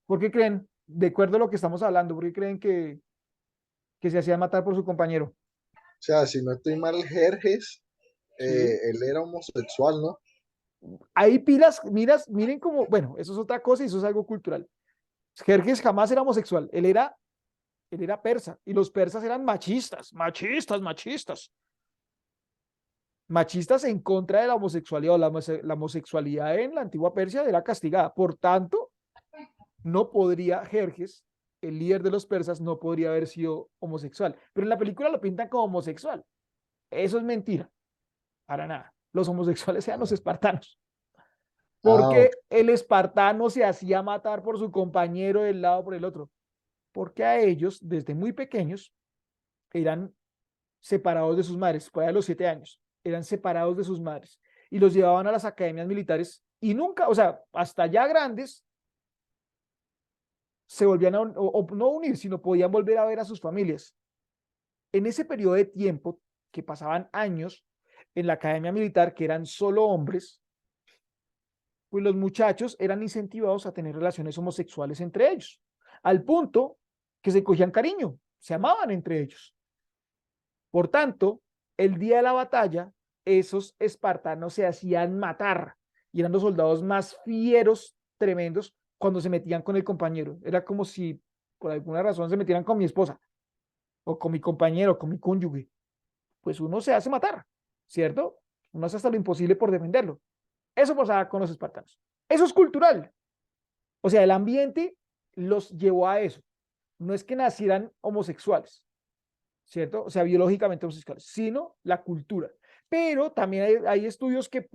¿Por qué creen, de acuerdo a lo que estamos hablando, por qué creen que se hacían matar por su compañero? O sea, si no estoy mal, Jerjes, ¿Sí? él era homosexual, ¿no? Hay pilas, miren cómo, bueno, eso es otra cosa y eso es algo cultural. Jerjes jamás era homosexual, él era persa y los persas eran machistas, machistas, machistas. Machistas en contra de la homosexualidad o la homosexualidad en la antigua Persia era castigada. Por tanto, no podría Jerjes, el líder de los persas, no podría haber sido homosexual. Pero en la película lo pintan como homosexual. Eso es mentira, para nada. Los homosexuales eran los espartanos. Ah, ok. Porque el espartano se hacía matar por su compañero del lado por el otro. Porque a ellos, desde muy pequeños, eran separados de sus madres, por ahí a los 7 años, eran separados de sus madres y los llevaban a las academias militares y nunca, o sea, hasta ya grandes, se volvían o no unir, sino podían volver a ver a sus familias. En ese periodo de tiempo, que pasaban años en la academia militar, que eran solo hombres, pues los muchachos eran incentivados a tener relaciones homosexuales entre ellos, al punto que se cogían cariño, se amaban entre ellos. Por tanto, el día de la batalla, esos espartanos se hacían matar y eran los soldados más fieros, tremendos, cuando se metían con el compañero. Era como si por alguna razón se metieran con mi esposa o con mi compañero, con mi cónyuge. Pues uno se hace matar, ¿cierto? Uno hace hasta lo imposible por defenderlo. Eso pasaba con los espartanos. Eso es cultural. O sea, el ambiente los llevó a eso. No es que nacieran homosexuales, ¿cierto? O sea, biológicamente homosexuales, sino la cultura. Pero también hay estudios que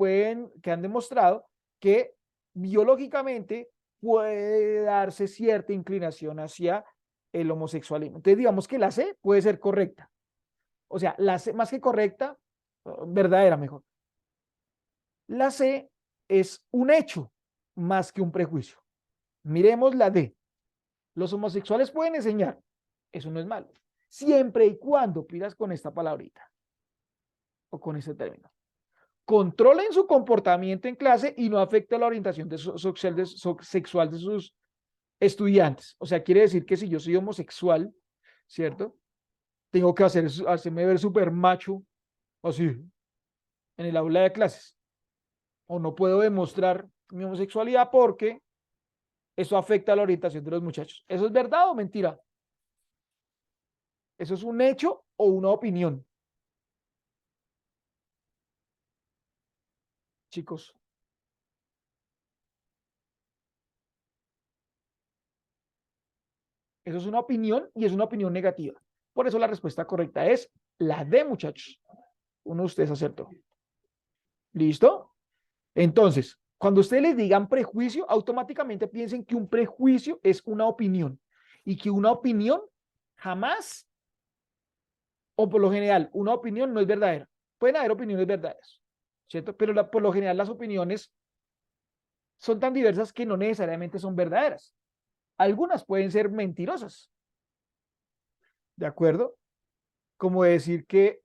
han demostrado que biológicamente puede darse cierta inclinación hacia el homosexualismo. Entonces, digamos que la C puede ser correcta. O sea, la C, más que correcta, verdadera mejor. La C es un hecho más que un prejuicio. Miremos la D. Los homosexuales pueden enseñar. Eso no es malo. Siempre y cuando pidas con esta palabrita o con ese término. Controlen su comportamiento en clase y no afecte la orientación sexual de sus estudiantes. O sea, quiere decir que si yo soy homosexual, ¿cierto? Tengo que hacerme ver súper macho, así, en el aula de clases. O no puedo demostrar mi homosexualidad porque eso afecta la orientación de los muchachos. ¿Eso es verdad o mentira? ¿Eso es un hecho o una opinión? Chicos, eso es una opinión y es una opinión negativa. Por eso la respuesta correcta es la D, muchachos. Uno de ustedes acertó. ¿Listo? Entonces, cuando ustedes les digan prejuicio, automáticamente piensen que un prejuicio es una opinión y que una opinión jamás, o por lo general, una opinión no es verdadera. Pueden haber opiniones verdaderas, ¿cierto? Pero por lo general las opiniones son tan diversas que no necesariamente son verdaderas. Algunas pueden ser mentirosas, ¿de acuerdo? Como decir que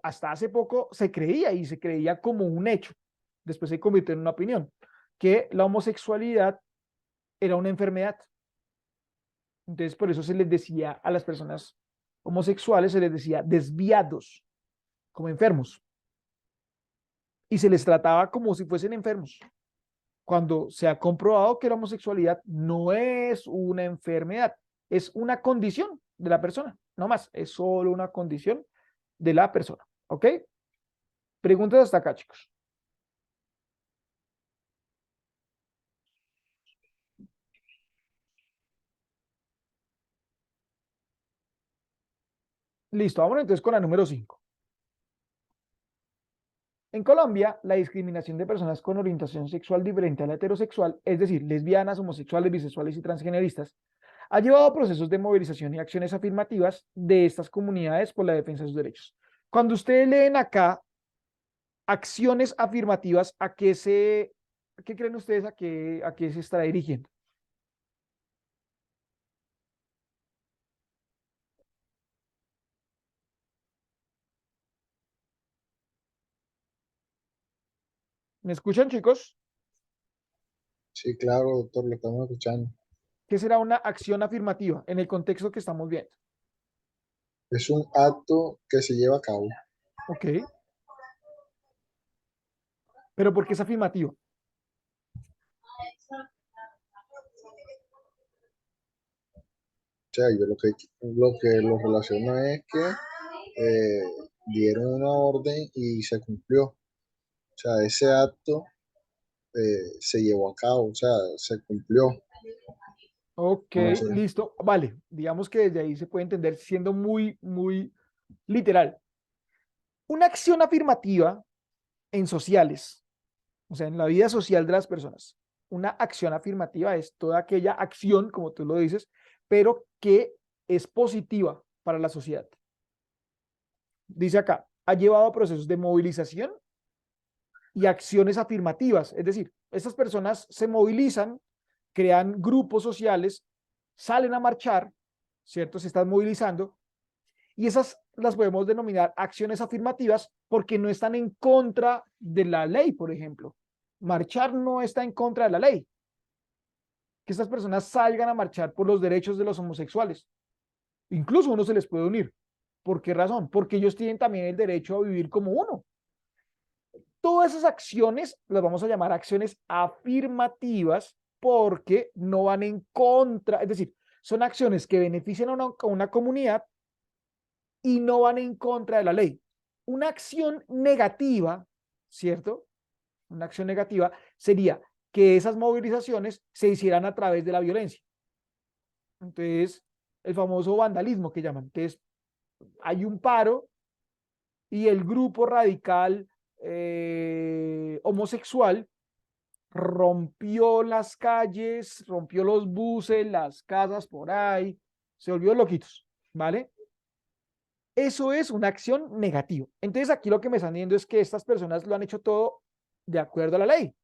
hasta hace poco se creía y se creía como un hecho, después se convirtió en una opinión, que la homosexualidad era una enfermedad. Entonces, por eso se les decía a las personas homosexuales, se les decía desviados, como enfermos, y se les trataba como si fuesen enfermos, cuando se ha comprobado que la homosexualidad no es una enfermedad, es una condición de la persona, no más, es solo una condición de la persona, ¿ok? Preguntas hasta acá, chicos. Listo, vámonos entonces con la número 5. En Colombia, la discriminación de personas con orientación sexual diferente a la heterosexual, es decir, lesbianas, homosexuales, bisexuales y transgeneristas, ha llevado a procesos de movilización y acciones afirmativas de estas comunidades por la defensa de sus derechos. Cuando ustedes leen acá acciones afirmativas, ¿qué creen ustedes a qué se está dirigiendo? ¿Me escuchan, chicos? Sí, claro, doctor, lo estamos escuchando. ¿Qué será una acción afirmativa en el contexto que estamos viendo? Es un acto que se lleva a cabo. Ok, pero ¿por qué es afirmativo? O sea, yo lo relaciono es que eh, dieron una orden y se cumplió. O sea, ese acto se llevó a cabo, o sea, se cumplió. Ok, No sé. listo. Vale, digamos que desde ahí se puede entender siendo muy literal. Una acción afirmativa en sociales, o sea, en la vida social de las personas. Una acción afirmativa es toda aquella acción, como tú lo dices, pero que es positiva para la sociedad. Dice acá, ha llevado a procesos de movilización y acciones afirmativas. Es decir, estas personas se movilizan, crean grupos sociales, salen a marchar, ¿cierto? Se están movilizando y esas las podemos denominar acciones afirmativas porque no están en contra de la ley, por ejemplo. Marchar no está en contra de la ley. Que estas personas salgan a marchar por los derechos de los homosexuales. Incluso uno se les puede unir. ¿Por qué razón? Porque ellos tienen también el derecho a vivir como uno. Todas esas acciones las vamos a llamar acciones afirmativas porque no van en contra, es decir, son acciones que benefician a una comunidad y no van en contra de la ley. Una acción negativa, ¿cierto? Una acción negativa sería que esas movilizaciones se hicieran a través de la violencia. Entonces, el famoso vandalismo que llaman. Entonces, hay un paro y el grupo radical homosexual rompió las calles, rompió los buses, las casas por ahí, se volvió loquitos, ¿vale? Eso es una acción negativa. Entonces aquí lo que me están diciendo es que estas personas lo han hecho todo de acuerdo a la ley.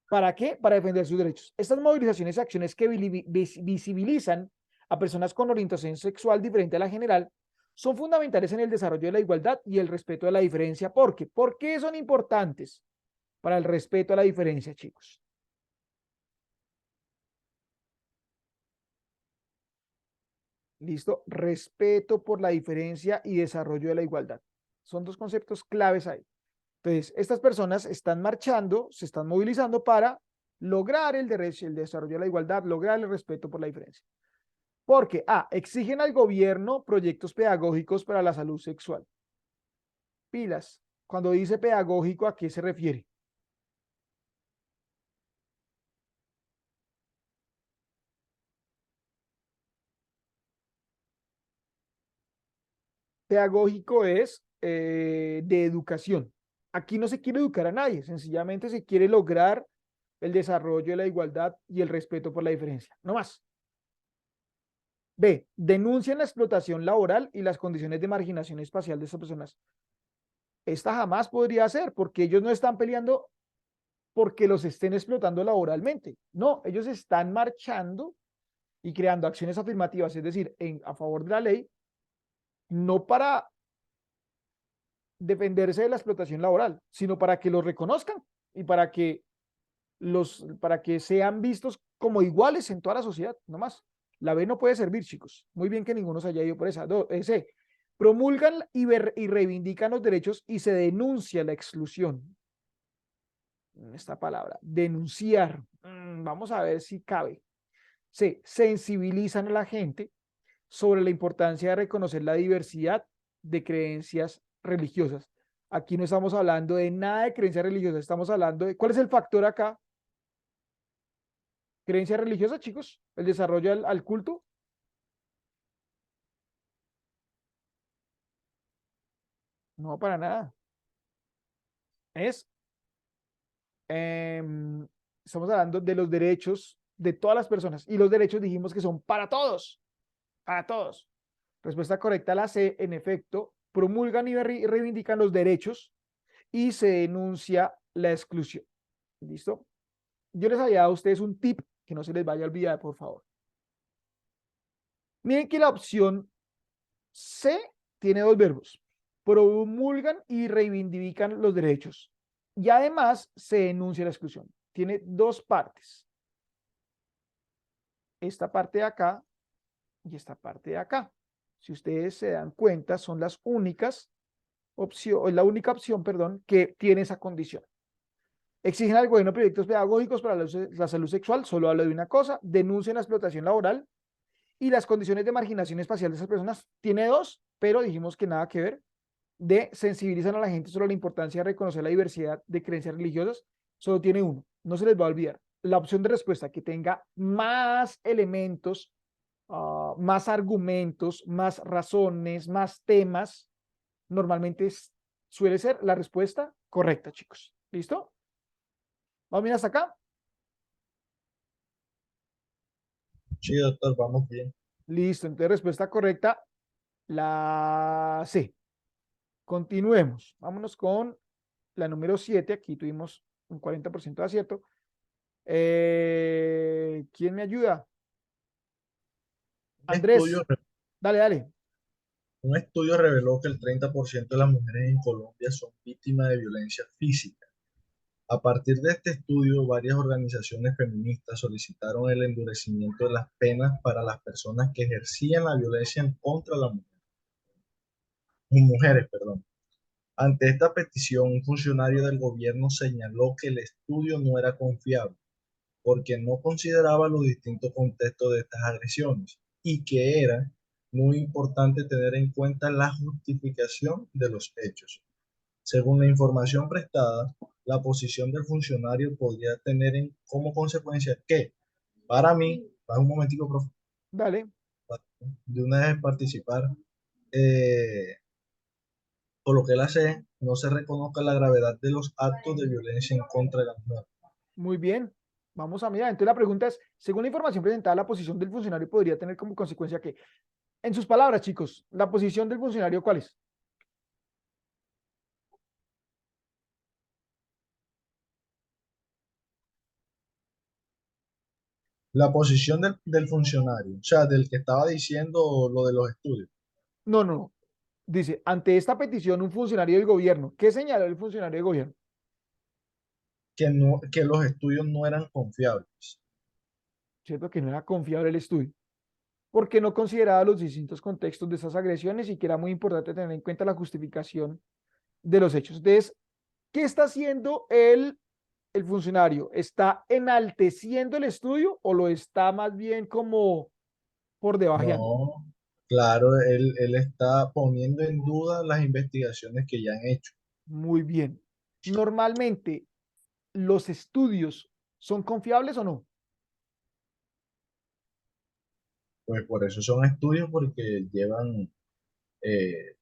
¿Para qué? Para defender sus derechos. Estas movilizaciones y acciones que visibilizan a personas con orientación sexual diferente a la general son fundamentales en el desarrollo de la igualdad y el respeto a la diferencia. ¿Por qué? ¿Por qué son importantes para el respeto a la diferencia, chicos? ¿Listo? Respeto por la diferencia y desarrollo de la igualdad. Son dos conceptos claves ahí. Entonces, estas personas están marchando, se están movilizando para lograr el derecho, el desarrollo de la igualdad, lograr el respeto por la diferencia. Porque, exigen al gobierno proyectos pedagógicos para la salud sexual. Pilas. Cuando dice pedagógico, ¿a qué se refiere? Pedagógico es de educación. Aquí no se quiere educar a nadie, sencillamente se quiere lograr el desarrollo de la igualdad y el respeto por la diferencia. No más. B. Denuncian la explotación laboral y las condiciones de marginación espacial de estas personas. Esta jamás podría ser porque ellos no están peleando porque los estén explotando laboralmente. No, ellos están marchando y creando acciones afirmativas, es decir, a favor de la ley, no para defenderse de la explotación laboral, sino para que los reconozcan y para que sean vistos como iguales en toda la sociedad, no más. La B no puede servir, chicos. Muy bien que ninguno se haya ido por esa. C. Promulgan y reivindican los derechos y se denuncia la exclusión. esta palabra, denunciar. Vamos a ver si cabe. C, sensibilizan a la gente sobre la importancia de reconocer la diversidad de creencias religiosas. Aquí no estamos hablando de nada de creencias religiosas, estamos hablando de, ¿cuál es el factor acá? ¿Creencia religiosa, chicos? ¿El desarrollo al culto? No, para nada. Es, em, estamos hablando de los derechos de todas las personas y los derechos dijimos que son para todos, para todos. Respuesta correcta, la C, en efecto, promulgan y reivindican los derechos y se denuncia la exclusión. ¿Listo? Yo les había dado a ustedes un tip que no se les vaya a olvidar, por favor. Miren que la opción C tiene dos verbos. Promulgan y reivindican los derechos. Y además se denuncia la exclusión. Tiene dos partes. Esta parte de acá y esta parte de acá. Si ustedes se dan cuenta, son las únicas opciones, la única opción, perdón, que tiene esa condición. Exigen al gobierno proyectos pedagógicos para la salud sexual, solo habla de una cosa, denuncian la explotación laboral y las condiciones de marginación espacial de esas personas. Tiene dos, pero dijimos que nada que ver. De sensibilizan a la gente sobre la importancia de reconocer la diversidad de creencias religiosas, solo tiene uno. No se les va a olvidar. La opción de respuesta que tenga más elementos, más argumentos, más razones, más temas, normalmente suele ser la respuesta correcta, chicos. ¿Listo? Vamos a mirar hasta acá. Sí, doctor, vamos bien. Listo, entonces respuesta correcta, la C. Continuemos. Vámonos con la número 7. Aquí tuvimos un 40% de acierto. ¿Quién me ayuda? Andrés, dale. Un estudio reveló que el 30% de las mujeres en Colombia son víctimas de violencia física. A partir de este estudio, varias organizaciones feministas solicitaron el endurecimiento de las penas para las personas que ejercían la violencia contra las mujeres. Ante esta petición, un funcionario del gobierno señaló que el estudio no era confiable porque no consideraba los distintos contextos de estas agresiones y que era muy importante tener en cuenta la justificación de los hechos. Según la información prestada, la posición del funcionario podría tener como consecuencia que, para mí, para un momentico, profe, Dale. de una vez participar, por lo que él hace, no se reconozca la gravedad de los actos de violencia en contra de la mujer. Muy bien. Vamos a mirar. Entonces la pregunta es, según la información presentada, la posición del funcionario podría tener como consecuencia que, en sus palabras, chicos, la posición del funcionario, ¿cuál es? La posición del funcionario, o sea, del que estaba diciendo lo de los estudios. No. Dice, ante esta petición, un funcionario del gobierno. ¿Qué señaló el funcionario del gobierno? Que los estudios no eran confiables. ¿Cierto? Que no era confiable el estudio. Porque no consideraba los distintos contextos de esas agresiones y que era muy importante tener en cuenta la justificación de los hechos. Entonces, ¿qué está haciendo el funcionario? ¿Está enalteciendo el estudio o lo está más bien como por debajeando? No, claro, él está poniendo en duda las investigaciones que ya han hecho. Muy bien. Normalmente, ¿los estudios son confiables o no? Pues por eso son estudios, porque llevan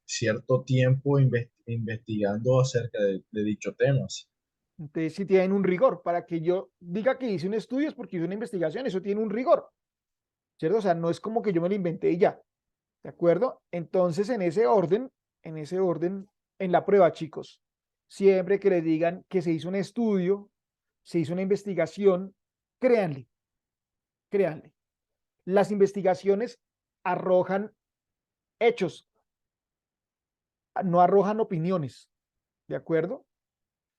cierto tiempo investigando acerca de dichos temas. Entonces, si tienen un rigor, para que yo diga que hice un estudio es porque hice una investigación, eso tiene un rigor, ¿cierto? O sea, no es como que yo me lo inventé y ya, ¿de acuerdo? Entonces, en la prueba, chicos, siempre que les digan que se hizo un estudio, se hizo una investigación, créanle, créanle. Las investigaciones arrojan hechos, no arrojan opiniones, ¿de acuerdo?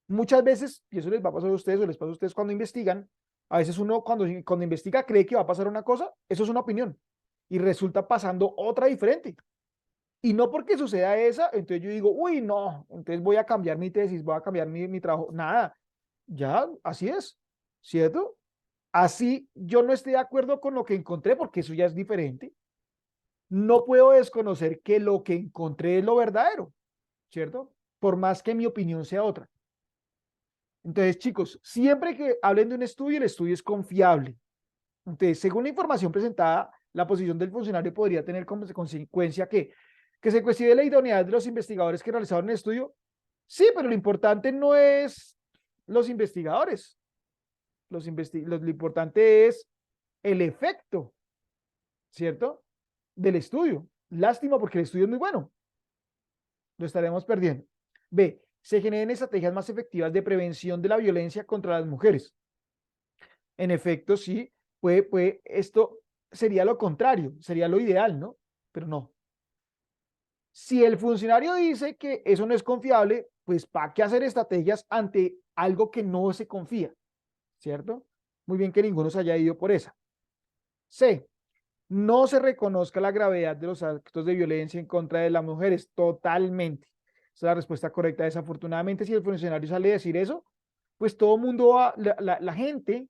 Muchas veces, y eso les va a pasar a ustedes o les pasa a ustedes cuando investigan, a veces uno cuando investiga cree que va a pasar una cosa, eso es una opinión, y resulta pasando otra diferente. Y no porque suceda esa, entonces yo digo, uy, no, entonces voy a cambiar mi tesis, voy a cambiar mi trabajo. Nada, Ya, así es, ¿cierto? Así yo no estoy de acuerdo con lo que encontré, porque eso ya es diferente. No puedo desconocer que lo que encontré es lo verdadero, ¿cierto? Por más que mi opinión sea otra. Entonces, chicos, siempre que hablen de un estudio, el estudio es confiable. Entonces, según la información presentada, la posición del funcionario podría tener como consecuencia que se cuestione la idoneidad de los investigadores que realizaron el estudio. Sí, pero lo importante no es los investigadores. Lo importante es el efecto, ¿cierto? Del estudio. Lástima porque el estudio es muy bueno. Lo estaremos perdiendo. B. Se generen estrategias más efectivas de prevención de la violencia contra las mujeres. En efecto, sí, esto sería lo contrario, sería lo ideal, ¿no? Pero no. Si el funcionario dice que eso no es confiable, pues ¿para qué hacer estrategias ante algo que no se confía? ¿Cierto? Muy bien que ninguno se haya ido por esa. C. No se reconozca la gravedad de los actos de violencia en contra de las mujeres. Totalmente. Esa es la respuesta correcta. Desafortunadamente, si el funcionario sale a decir eso, pues todo el mundo va, la gente,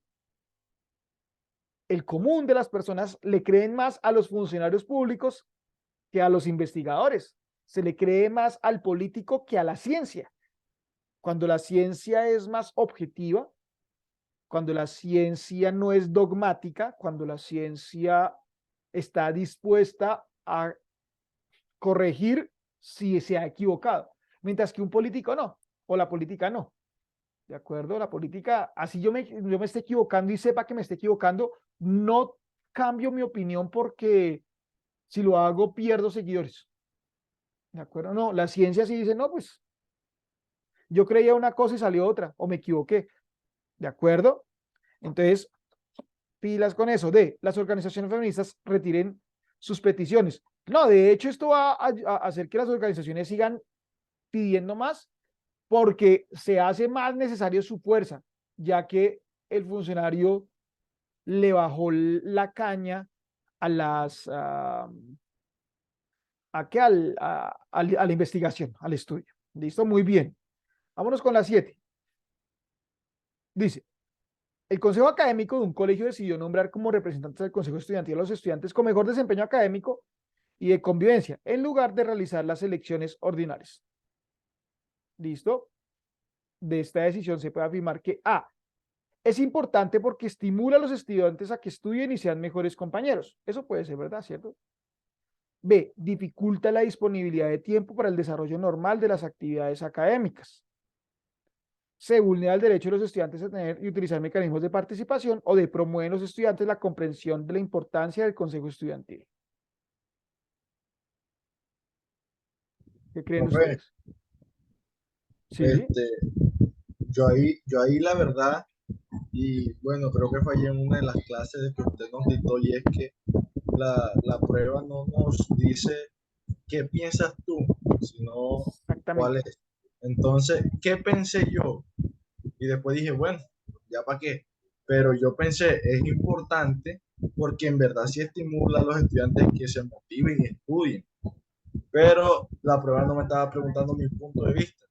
el común de las personas, le creen más a los funcionarios públicos que a los investigadores. Se le cree más al político que a la ciencia. Cuando la ciencia es más objetiva, cuando la ciencia no es dogmática, cuando la ciencia está dispuesta a corregir si se ha equivocado, mientras que un político no, o la política no. ¿De acuerdo? La política, así yo me esté equivocando y sepa que me esté equivocando, no cambio mi opinión porque si lo hago pierdo seguidores. ¿De acuerdo? No, la ciencia sí dice, no, pues yo creía una cosa y salió otra, o me equivoqué. ¿De acuerdo? Entonces, pilas con eso. De las organizaciones feministas retiren sus peticiones. No, de hecho, esto va a hacer que las organizaciones sigan pidiendo más porque se hace más necesario su fuerza, ya que el funcionario le bajó la caña a las a la investigación, al estudio. ¿Listo? Muy bien. Vámonos con la 7. Dice, el Consejo Académico de un colegio decidió nombrar como representantes del Consejo Estudiantil a los estudiantes con mejor desempeño académico y de convivencia, en lugar de realizar las elecciones ordinarias. ¿Listo? De esta decisión se puede afirmar que A. Es importante porque estimula a los estudiantes a que estudien y sean mejores compañeros. Eso puede ser verdad, ¿cierto? B. Dificulta la disponibilidad de tiempo para el desarrollo normal de las actividades académicas. Se vulnera el derecho de los estudiantes a tener y utilizar mecanismos de participación o de promover en los estudiantes la comprensión de la importancia del consejo estudiantil. ¿Qué creen Profe, ustedes? Sí, este, yo ahí la verdad, y bueno, creo que fallé en una de las clases de que usted nos dictó, y es que la prueba no nos dice qué piensas tú, sino cuál exactamente. es. Entonces, ¿qué pensé yo? Y después dije, bueno, ya para qué. Pero yo pensé, es importante porque en verdad sí estimula a los estudiantes que se motiven y estudien. Pero la prueba no me estaba preguntando mi punto de vista.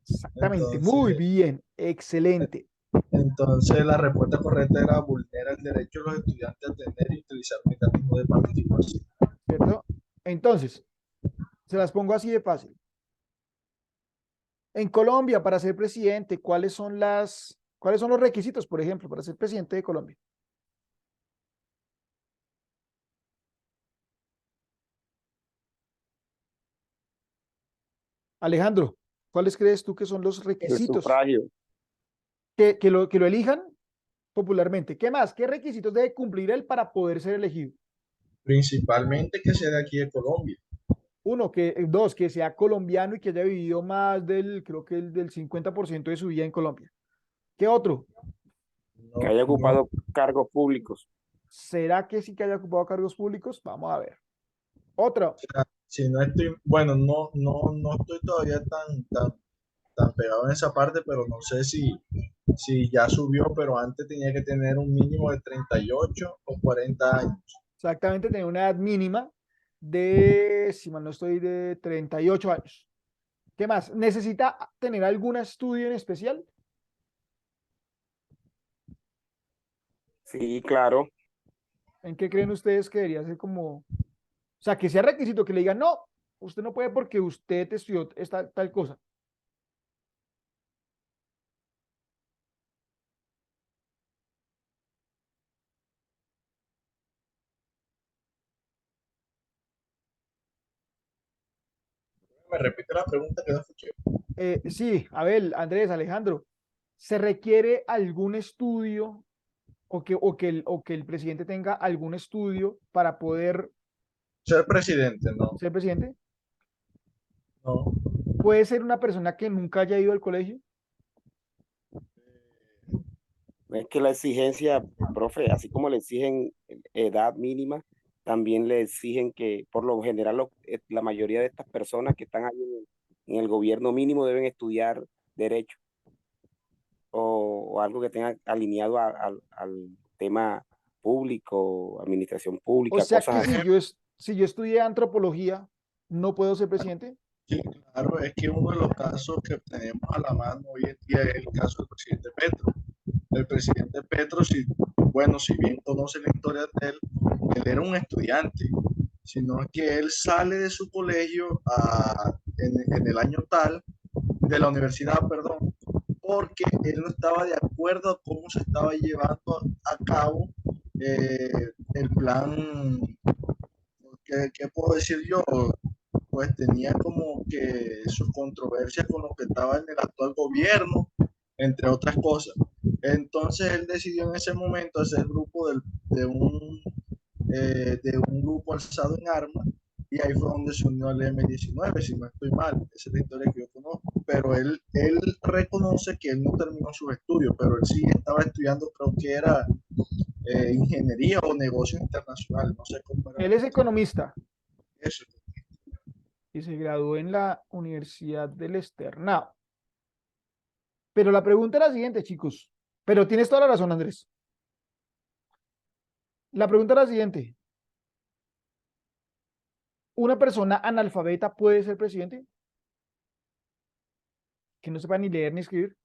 Exactamente. Muy Entonces, bien. Excelente. entonces la respuesta correcta era vulnera el derecho de los estudiantes a tener y utilizar mecanismos de participación. ¿Cierto? Entonces, se las pongo así de fácil. En Colombia, para ser presidente, cuáles son los requisitos, por ejemplo, para ser presidente de Colombia? Alejandro, ¿cuáles crees tú que son los El requisitos sufragio. que lo elijan popularmente? ¿Qué más? ¿Qué requisitos debe cumplir él para poder ser elegido? Principalmente que sea de aquí de Colombia. Uno, dos, que sea colombiano y que haya vivido más creo que del 50% de su vida en Colombia. ¿Qué otro? Que No, haya no, ocupado cargos públicos. ¿Será que sí que haya ocupado cargos públicos? Vamos a ver. Otro. si no estoy, bueno, no estoy todavía tan pegado en esa parte, pero no sé si ya subió, pero antes tenía que tener un mínimo de 38 o 40 años. Exactamente, tener una edad mínima de, si mal no estoy, de 38 años. ¿Qué más? ¿Necesita tener algún estudio en especial? Sí, claro. ¿En qué creen ustedes que debería ser como, o sea, que sea requisito que le digan, no, usted no puede porque usted estudió esta tal cosa? Me repite la pregunta que no escuché. Sí, Abel, Andrés, Alejandro, ¿se requiere algún estudio o que el presidente tenga algún estudio para poder Ser presidente, no. ser presidente? No. ¿Puede ser una persona que nunca haya ido al colegio? Es que la exigencia, profe, así como le exigen edad mínima, también le exigen que, por lo general, la mayoría de estas personas que están ahí en el gobierno mínimo deben estudiar derecho o algo que tenga alineado al tema público, administración O pública, sea cosas que así. si yo estudié antropología, ¿no puedo ser presidente? Sí, claro, es que uno de los casos que tenemos a la mano hoy en día es el caso del presidente Petro. El presidente Petro, si, bueno, si bien conoce la historia de él era un estudiante, sino que él sale de su colegio en el año tal, de la universidad, perdón, porque él no estaba de acuerdo a cómo se estaba llevando a cabo el plan, ¿qué puedo decir yo? Pues tenía como que sus controversias con lo que estaba en el actual gobierno, entre otras cosas. Entonces él decidió en ese momento hacer grupo de un grupo alzado en armas y ahí fue donde se unió al M-19, si no estoy mal, esa es la historia que yo conozco, pero él reconoce que él no terminó sus estudios, pero él sí estaba estudiando, creo que era ingeniería o negocios internacionales, no sé cómo era Él es economista eso. y se graduó en la Universidad del Externado. Pero la pregunta es la siguiente, chicos. Pero tienes toda la razón, Andrés. La pregunta es la siguiente. ¿Una persona analfabeta puede ser presidente? Que no sepa ni leer ni escribir.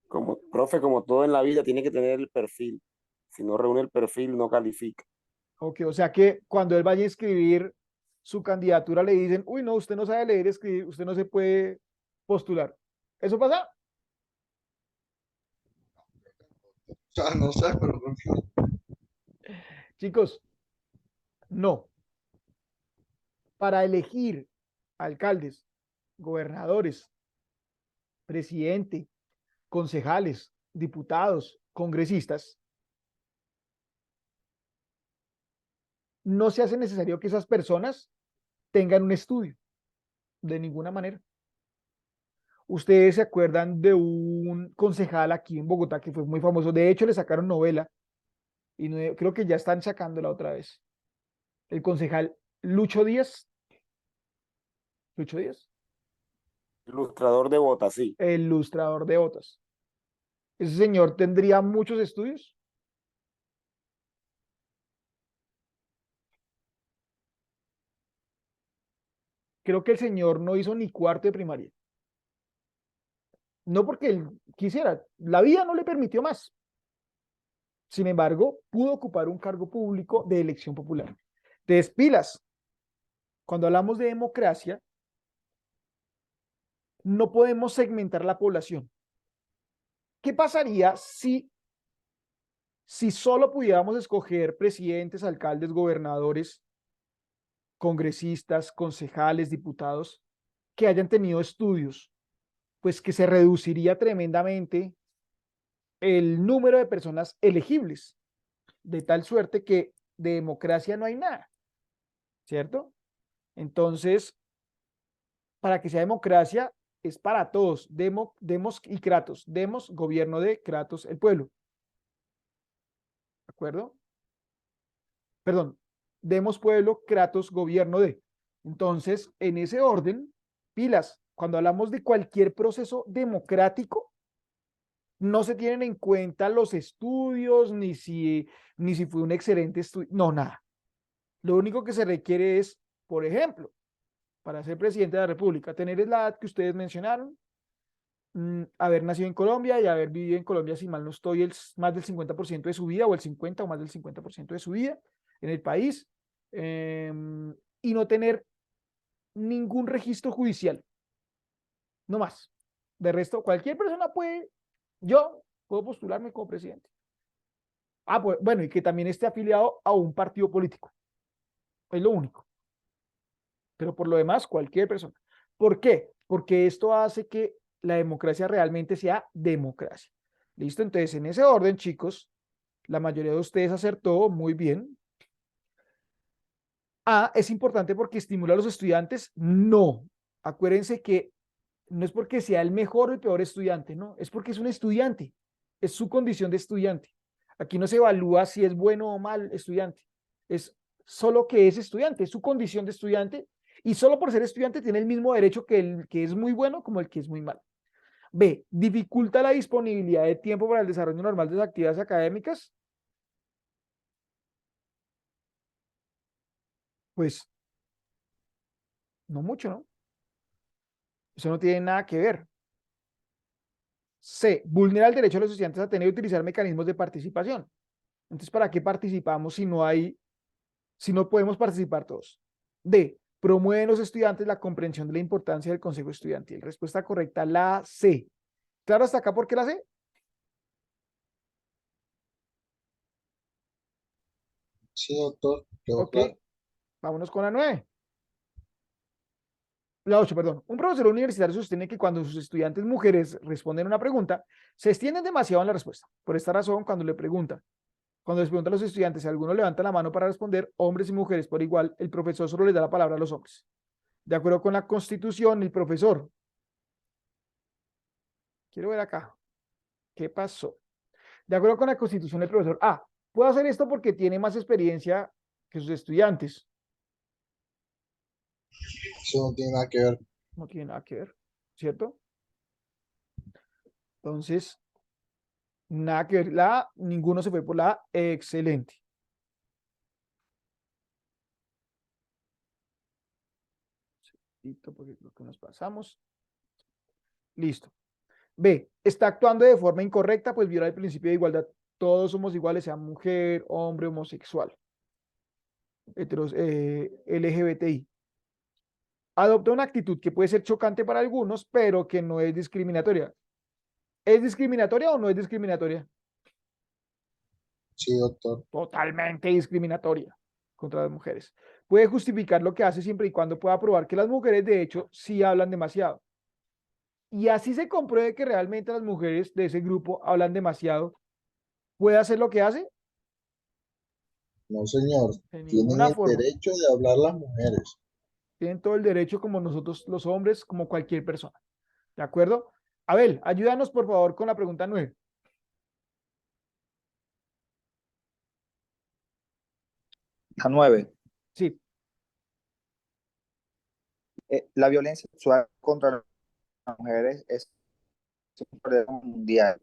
Como, profe, como todo en la vida, tiene que tener el perfil. Si no reúne el perfil, no califica. O sea que cuando él vaya a escribir su candidatura le dicen, uy, no, usted no sabe leer y escribir, usted no se puede postular. ¿Eso pasa? O sea, no sé, pero creo que Chicos, no. Para elegir alcaldes, gobernadores, presidente, concejales, diputados, congresistas, no se hace necesario que esas personas tengan un estudio, de ninguna manera. Ustedes se acuerdan de un concejal aquí en Bogotá que fue muy famoso, de hecho le sacaron novela y creo que ya están sacándola otra vez. El concejal Lucho Díaz, Lucho Díaz, Ilustrador de botas, sí. el ilustrador de botas. Ese señor tendría muchos estudios. Creo que el señor no hizo ni cuarto de primaria. No porque él quisiera, la vida no le permitió más. Sin embargo, pudo ocupar un cargo público de elección popular. Entonces, pilas, cuando hablamos de democracia, no podemos segmentar la población. ¿Qué pasaría si solo pudiéramos escoger presidentes, alcaldes, gobernadores, congresistas, concejales, diputados que hayan tenido estudios? Pues que se reduciría tremendamente el número de personas elegibles, de tal suerte que de democracia no hay nada, ¿cierto? Entonces, para que sea democracia, es para todos, demos y Kratos, demos, gobierno de Kratos, el pueblo, ¿de acuerdo? Perdón, demos pueblo, Kratos, gobierno de. Entonces, en ese orden, pilas, cuando hablamos de cualquier proceso democrático, no se tienen en cuenta los estudios, ni si fue un excelente estudio, no, nada. Lo único que se requiere es, por ejemplo, para ser presidente de la República, tener la edad que ustedes mencionaron, haber nacido en Colombia y haber vivido en Colombia, si mal no estoy, más del 50% de su vida, o el 50 o más del 50% de su vida en el país, y no tener ningún registro judicial, no más. De resto, cualquier persona yo puedo postularme como presidente. Ah, pues bueno, y que también esté afiliado a un partido político, es lo único. Pero por lo demás, cualquier persona. ¿Por qué? Porque esto hace que la democracia realmente sea democracia. ¿Listo? Entonces, en ese orden, chicos, la mayoría de ustedes acertó muy bien. A, es importante porque estimula a los estudiantes. No. Acuérdense que no es porque sea el mejor o el peor estudiante, no, es porque es un estudiante, es su condición de estudiante. Aquí no se evalúa si es bueno o mal estudiante, es solo que es estudiante, es su condición de estudiante, y solo por ser estudiante tiene el mismo derecho que el que es muy bueno como el que es muy mal. B, dificulta la disponibilidad de tiempo para el desarrollo normal de las actividades académicas. Pues no mucho, ¿no? Eso no tiene nada que ver. C, vulnera el derecho de los estudiantes a tener y utilizar mecanismos de participación. Entonces, ¿para qué participamos si no podemos participar todos? D, promueve en los estudiantes la comprensión de la importancia del consejo estudiantil. Respuesta correcta, la C. ¿Claro hasta acá por qué la C? Sí, doctor, quedó Ok, claro. vámonos con la 9. La 8, perdón. Un profesor universitario sostiene que cuando sus estudiantes mujeres responden una pregunta, se extienden demasiado en la respuesta. Por esta razón, cuando les pregunta a los estudiantes si alguno levanta la mano para responder, hombres y mujeres por igual, el profesor solo les da la palabra a los hombres. De acuerdo con la Constitución, el profesor. Quiero ver acá. ¿Qué pasó? De acuerdo con la Constitución, el profesor puede hacer esto porque tiene más experiencia que sus estudiantes. Eso no tiene nada que ver. No tiene nada que ver, ¿cierto? Entonces, nada que ver. Ninguno se fue por la A. Excelente. Listo, porque creo que nos pasamos. Listo. B, está actuando de forma incorrecta, pues viola el principio de igualdad. Todos somos iguales, sea mujer, hombre, homosexual, LGBTI. Adopta una actitud que puede ser chocante para algunos, pero que no es discriminatoria. ¿Es discriminatoria o no es discriminatoria? Sí, doctor. Totalmente discriminatoria contra las mujeres. Puede justificar lo que hace siempre y cuando pueda probar que las mujeres, de hecho, sí hablan demasiado. Y así se compruebe que realmente las mujeres de ese grupo hablan demasiado. ¿Puede hacer lo que hace? No, señor. De Tienen ninguna el forma. derecho de hablar las mujeres. Tienen todo el derecho como nosotros los hombres, como cualquier persona. ¿De acuerdo? Abel, ayúdanos por favor con la pregunta 9. La 9. Sí, La violencia sexual contra las mujeres es un problema mundial.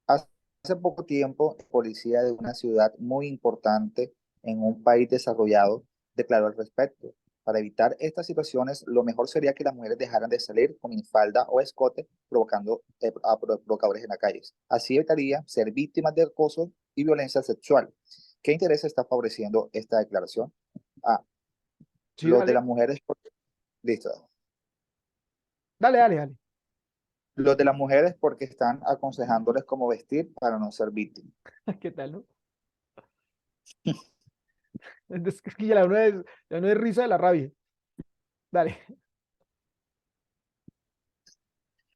Hace poco tiempo, el policía de una ciudad muy importante en un país desarrollado declaró al respecto. Para evitar estas situaciones, lo mejor sería que las mujeres dejaran de salir con minifalda o escote, provocando provocadores en las calles. Así evitaría ser víctimas de acoso y violencia sexual. ¿Qué interés está favoreciendo esta declaración? Ah, sí, los de dale. las mujeres, listo. Dale, dale, dale. Los de las mujeres porque están aconsejándoles cómo vestir para no ser víctimas. ¿Qué tal, no? Es que ya no es risa de la rabia. Dale.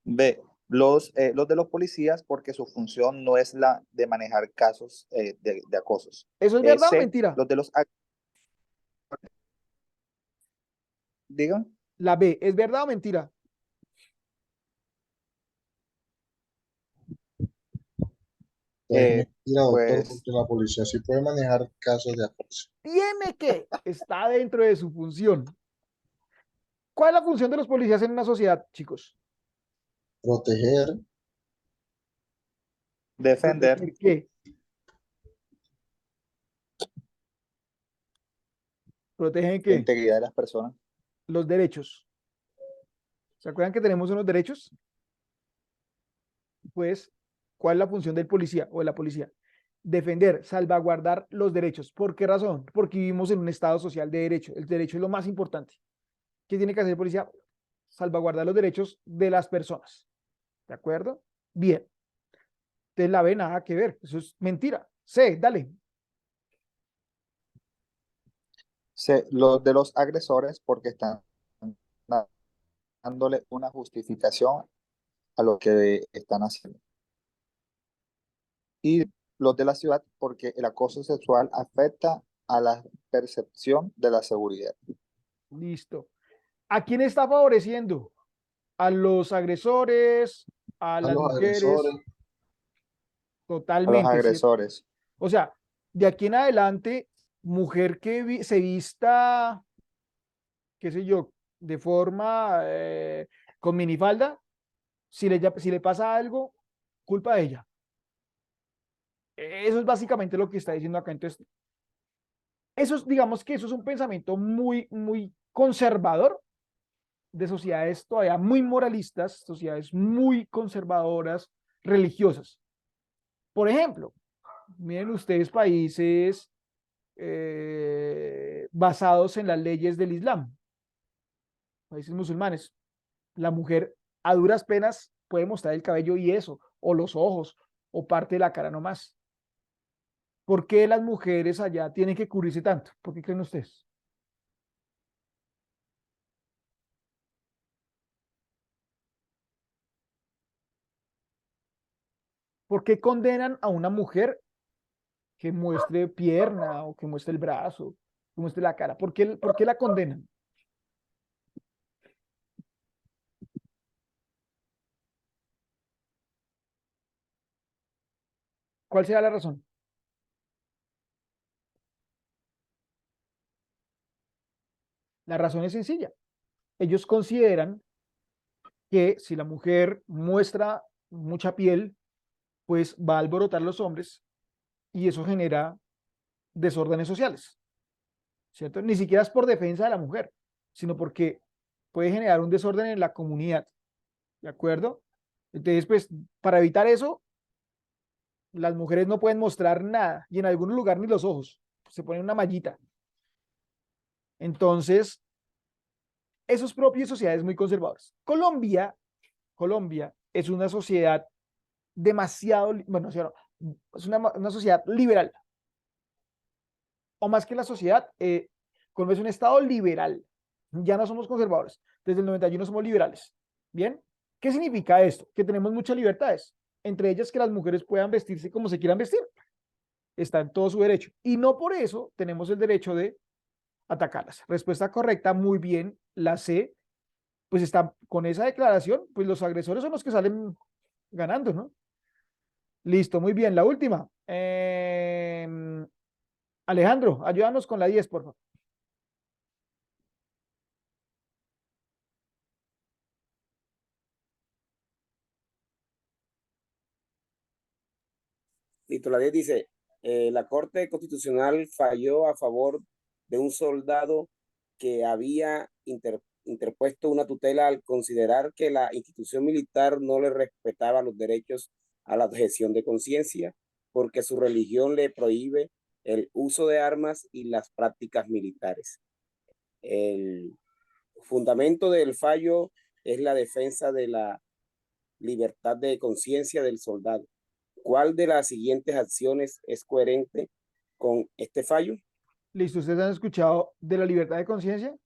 B. Los de los policías porque su función no es la de manejar casos de acosos. ¿Eso es verdad o C. mentira? Los de los... Digan. La B, ¿es verdad o mentira? Es eh, mentira, doctor, pues porque la policía sí puede manejar casos de acoso. Tiene que. Está dentro de su función. ¿Cuál es la función de los policías en una sociedad, chicos? Proteger, defender ¿Proteger qué? ¿Protegen la qué? integridad de las personas. Los derechos. ¿Se acuerdan que tenemos unos derechos? pues, ¿cuál es la función del policía o de la policía? Defender, salvaguardar los derechos. ¿Por qué razón? Porque vivimos en un estado social de derecho. El derecho es lo más importante. ¿Qué tiene que hacer el policía? Salvaguardar los derechos de las personas. ¿De acuerdo? Bien. Entonces la B nada que ver. Eso es mentira. C, dale. Los de los agresores porque están dándole una justificación a lo que están haciendo. Y los de la ciudad porque el acoso sexual afecta a la percepción de la seguridad. Listo. ¿A quién está favoreciendo? ¿A los agresores? ¿A A las los agresores, mujeres? A los Totalmente, ¿cierto? agresores. O sea, de aquí en adelante, mujer que se vista, qué sé yo, de forma con minifalda, si le pasa algo, culpa de ella. Eso es básicamente lo que está diciendo acá. Entonces, eso es, digamos que eso es un pensamiento muy, muy conservador de sociedades todavía muy moralistas, sociedades muy conservadoras, religiosas. Por ejemplo, miren ustedes países basados en las leyes del Islam, países musulmanes. La mujer a duras penas puede mostrar el cabello y eso, o los ojos, o parte de la cara nomás. ¿Por qué las mujeres allá tienen que cubrirse tanto? ¿Por qué creen ustedes? ¿Por qué condenan a una mujer que muestre pierna o que muestre el brazo, que muestre la cara? Por qué la condenan? ¿Cuál será la razón? La razón es sencilla. Ellos consideran que si la mujer muestra mucha piel, pues va a alborotar a los hombres y eso genera desórdenes sociales, ¿cierto? Ni siquiera es por defensa de la mujer, sino porque puede generar un desorden en la comunidad, ¿de acuerdo? Entonces, pues, para evitar eso, las mujeres no pueden mostrar nada y en algún lugar ni los ojos, se ponen una mallita. Entonces, eso es propio de sociedades muy conservadoras. Colombia es una sociedad demasiado, bueno, es una sociedad liberal, o más que la sociedad, Colombia es un estado liberal, ya no somos conservadores, desde el 91 somos liberales, ¿bien? ¿Qué significa esto? Que tenemos muchas libertades, entre ellas que las mujeres puedan vestirse como se quieran vestir, está en todo su derecho, y no por eso tenemos el derecho de atacarlas. Respuesta correcta, muy bien, la C, pues está con esa declaración, pues los agresores son los que salen ganando, ¿no? Listo, muy bien, la última. Alejandro, ayúdanos con la 10, por favor. Listo, la 10 dice, la Corte Constitucional falló a favor de un soldado que había interpuesto una tutela al considerar que la institución militar no le respetaba los derechos a la objeción de conciencia porque su religión le prohíbe el uso de armas y las prácticas militares. El fundamento del fallo es la defensa de la libertad de conciencia del soldado. ¿Cuál de las siguientes acciones es coherente con este fallo? Listo, ¿ustedes han escuchado de la libertad de conciencia?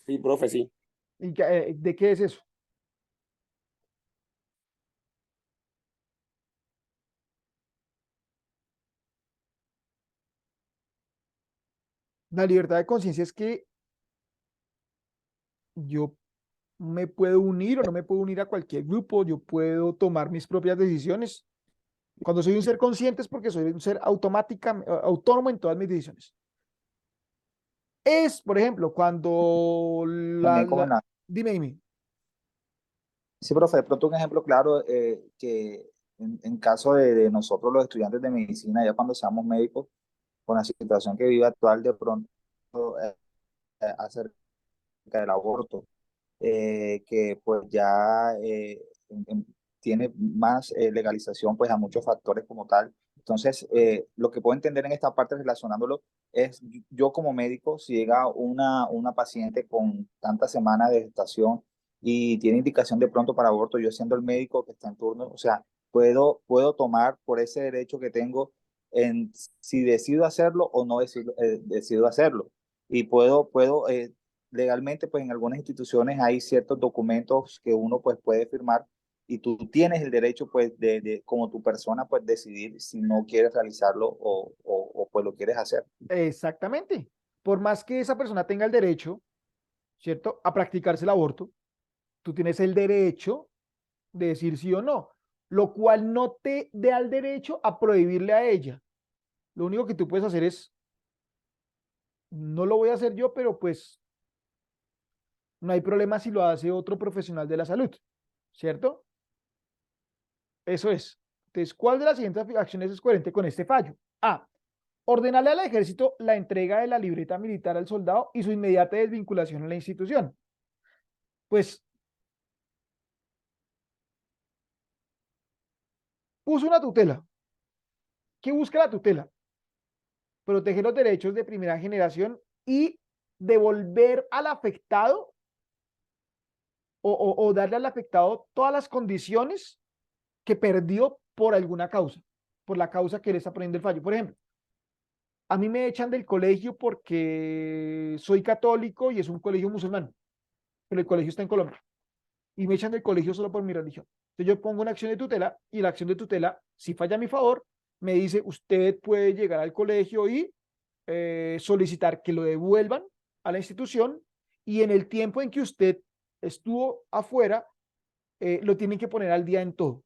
Sí, profe, sí. ¿Y de qué es eso? La libertad de conciencia es que yo me puedo unir o no me puedo unir a cualquier grupo, yo puedo tomar mis propias decisiones. Cuando soy un ser consciente es porque soy un ser autónomo en todas mis decisiones. Es, por ejemplo, cuando También con una... Dime, dime. Sí, profe, de pronto un ejemplo claro que en caso de nosotros los estudiantes de medicina, ya cuando seamos médicos, con la situación que vive actual de pronto acerca del aborto. que pues ya tiene más legalización pues a muchos factores como tal. Entonces, lo que puedo entender en esta parte relacionándolo es yo como médico, si llega una paciente con tantas semanas de gestación y tiene indicación de pronto para aborto, yo siendo el médico que está en turno, o sea, puedo tomar por ese derecho que tengo en si decido hacerlo o no decido hacerlo. Y puedo legalmente, pues en algunas instituciones hay ciertos documentos que uno pues puede firmar y tú tienes el derecho pues como tu persona pues decidir si no quieres realizarlo o pues lo quieres hacer. Exactamente. Por más que esa persona tenga el derecho, ¿cierto?, a practicarse el aborto, tú tienes el derecho de decir sí o no, lo cual no te da el derecho a prohibirle a ella. Lo único que tú puedes hacer es, no lo voy a hacer yo, pero pues no hay problema si lo hace otro profesional de la salud, ¿cierto? Eso es. Entonces, ¿cuál de las siguientes acciones es coherente con este fallo? A. Ordenarle al ejército la entrega de la libreta militar al soldado y su inmediata desvinculación en la institución. Pues puso una tutela. ¿Qué busca la tutela? Proteger los derechos de primera generación y devolver al afectado o darle al afectado todas las condiciones que perdió por alguna causa, por la causa que él está poniendo el fallo. Por ejemplo, a mí me echan del colegio porque soy católico y es un colegio musulmán, pero el colegio está en Colombia. Y me echan del colegio solo por mi religión. Entonces yo pongo una acción de tutela y la acción de tutela, si falla a mi favor, me dice, usted puede llegar al colegio y solicitar que lo devuelvan a la institución y en el tiempo en que usted estuvo afuera, lo tienen que poner al día en todo,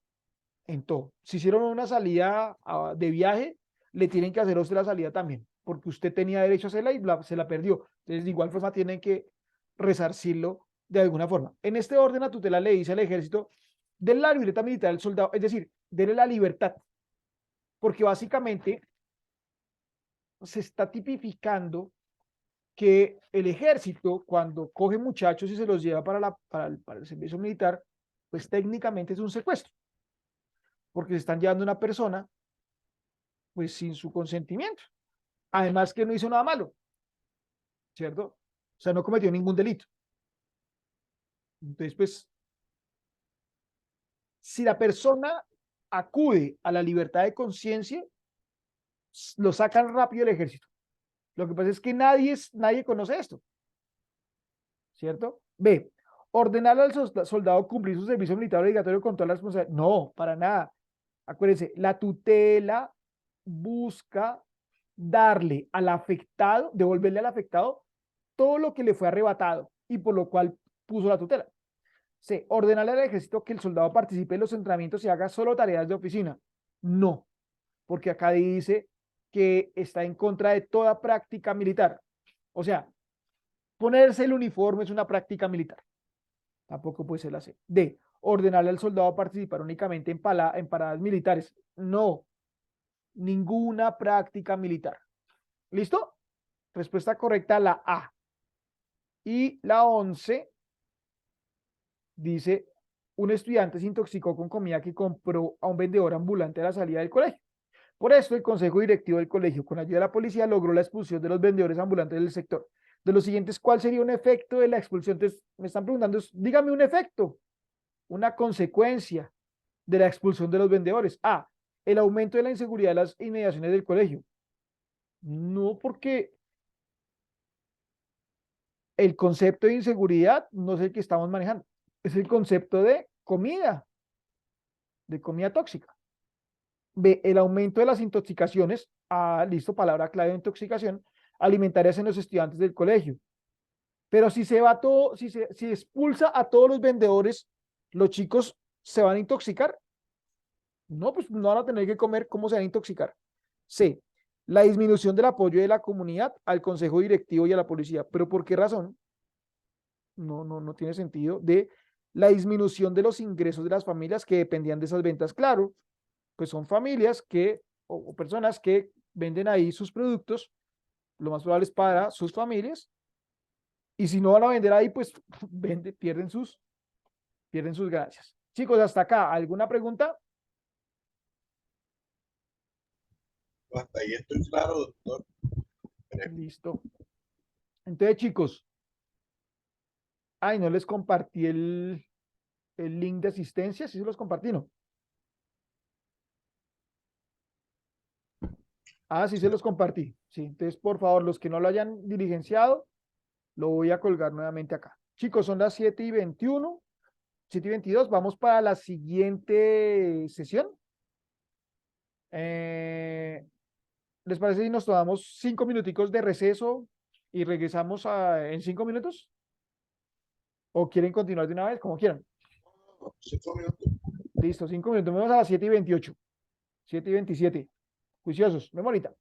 en todo. Si hicieron una salida de viaje, le tienen que hacer a usted la salida también, porque usted tenía derecho a hacerla y se la perdió. Entonces, de igual forma, tienen que resarcirlo de alguna forma. En este orden, la tutela le dice al ejército, denle la libreta militar al soldado, es decir, denle la libertad, porque básicamente se está tipificando que el ejército, cuando coge muchachos y se los lleva para el servicio militar, pues técnicamente es un secuestro, porque se están llevando a una persona pues sin su consentimiento. Además que no hizo nada malo, ¿cierto? O sea, no cometió ningún delito. Entonces, pues, si la persona acude a la libertad de conciencia, lo sacan rápido del ejército. Lo que pasa es que nadie conoce esto, ¿cierto? B. Ordenarle al soldado cumplir su servicio militar obligatorio con todas las responsabilidades. No, para nada. Acuérdense, la tutela busca darle al afectado, devolverle al afectado todo lo que le fue arrebatado y por lo cual puso la tutela. C. Ordenarle al ejército que el soldado participe en los entrenamientos y haga solo tareas de oficina. No, porque acá dice que está en contra de toda práctica militar. O sea, ponerse el uniforme es una práctica militar. Tampoco puede ser la C. D. Ordenarle al soldado participar únicamente en paradas militares. No, ninguna práctica militar. ¿Listo? Respuesta correcta, la A. Y la 11 dice, un estudiante se intoxicó con comida que compró a un vendedor ambulante a la salida del colegio. Por esto, el consejo directivo del colegio, con ayuda de la policía, logró la expulsión de los vendedores ambulantes del sector. De los siguientes, ¿cuál sería un efecto de la expulsión? Entonces, me están preguntando, dígame un efecto, una consecuencia de la expulsión de los vendedores. A, el aumento de la inseguridad de las inmediaciones del colegio. No, porque el concepto de inseguridad no es el que estamos manejando, es el concepto de comida tóxica. B, el aumento de las intoxicaciones, listo, palabra clave de intoxicación, alimentarias en los estudiantes del colegio. Pero si se va todo, si expulsa a todos los vendedores, los chicos se van a intoxicar. No, pues no van a tener que comer, ¿cómo se van a intoxicar? C, la disminución del apoyo de la comunidad al consejo directivo y a la policía. ¿Pero por qué razón? No tiene sentido. D, la disminución de los ingresos de las familias que dependían de esas ventas. Claro, pues son familias o personas que venden ahí sus productos, lo más probable es para sus familias, Y si no van a vender ahí, pues pierden sus ganancias. Chicos, hasta acá, ¿alguna pregunta? Hasta ahí estoy claro, doctor. Listo. Entonces, chicos, ay, no les compartí el link de asistencia, sí se los compartí, ¿no? Ah, sí se los compartí. Sí, entonces, por favor, los que no lo hayan diligenciado, lo voy a colgar nuevamente acá. Chicos, son las 7:21, 7:22. Vamos para la siguiente sesión. ¿Les parece si nos tomamos 5 minuticos de receso y regresamos en 5 minutos? ¿O quieren continuar de una vez? Como quieran. 5 minutos. Listo, 5 minutos. Nos vemos a las 7:28, 7:27. Juiciosos. Vemos ahorita.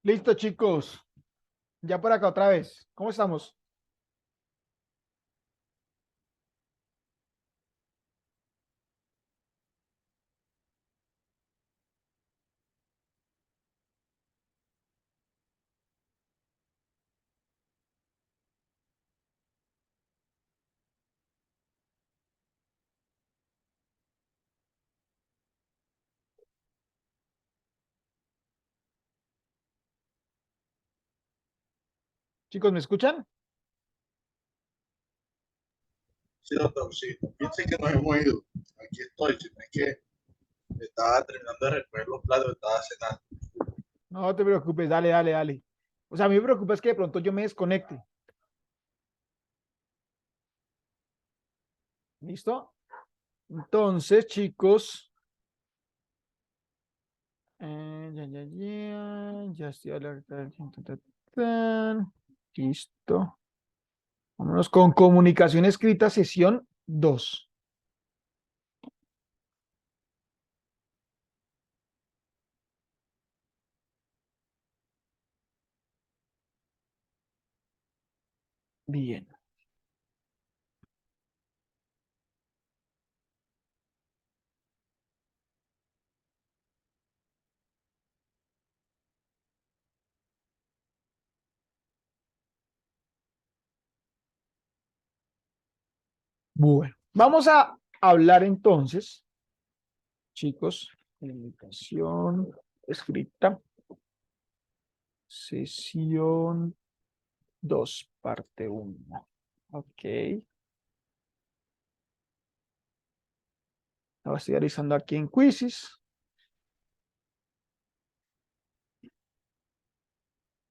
Listo, chicos. Ya por acá otra vez. ¿Cómo estamos? Chicos, ¿me escuchan? Sí, doctor, sí. No piense que nos hemos ido. Aquí estoy, sino es que estaba terminando de recoger los platos, estaba cenando. No te preocupes, dale, dale, dale. O sea, a mí me preocupa es que de pronto yo me desconecte. ¿Listo? Entonces, chicos, ya estoy alerta. Listo. Vámonos con comunicación escrita, sesión 2. Bien. Bueno, vamos a hablar entonces, chicos, comunicación escrita, sesión 2, parte 1. Ok. Lo estoy realizando aquí en Quizzes.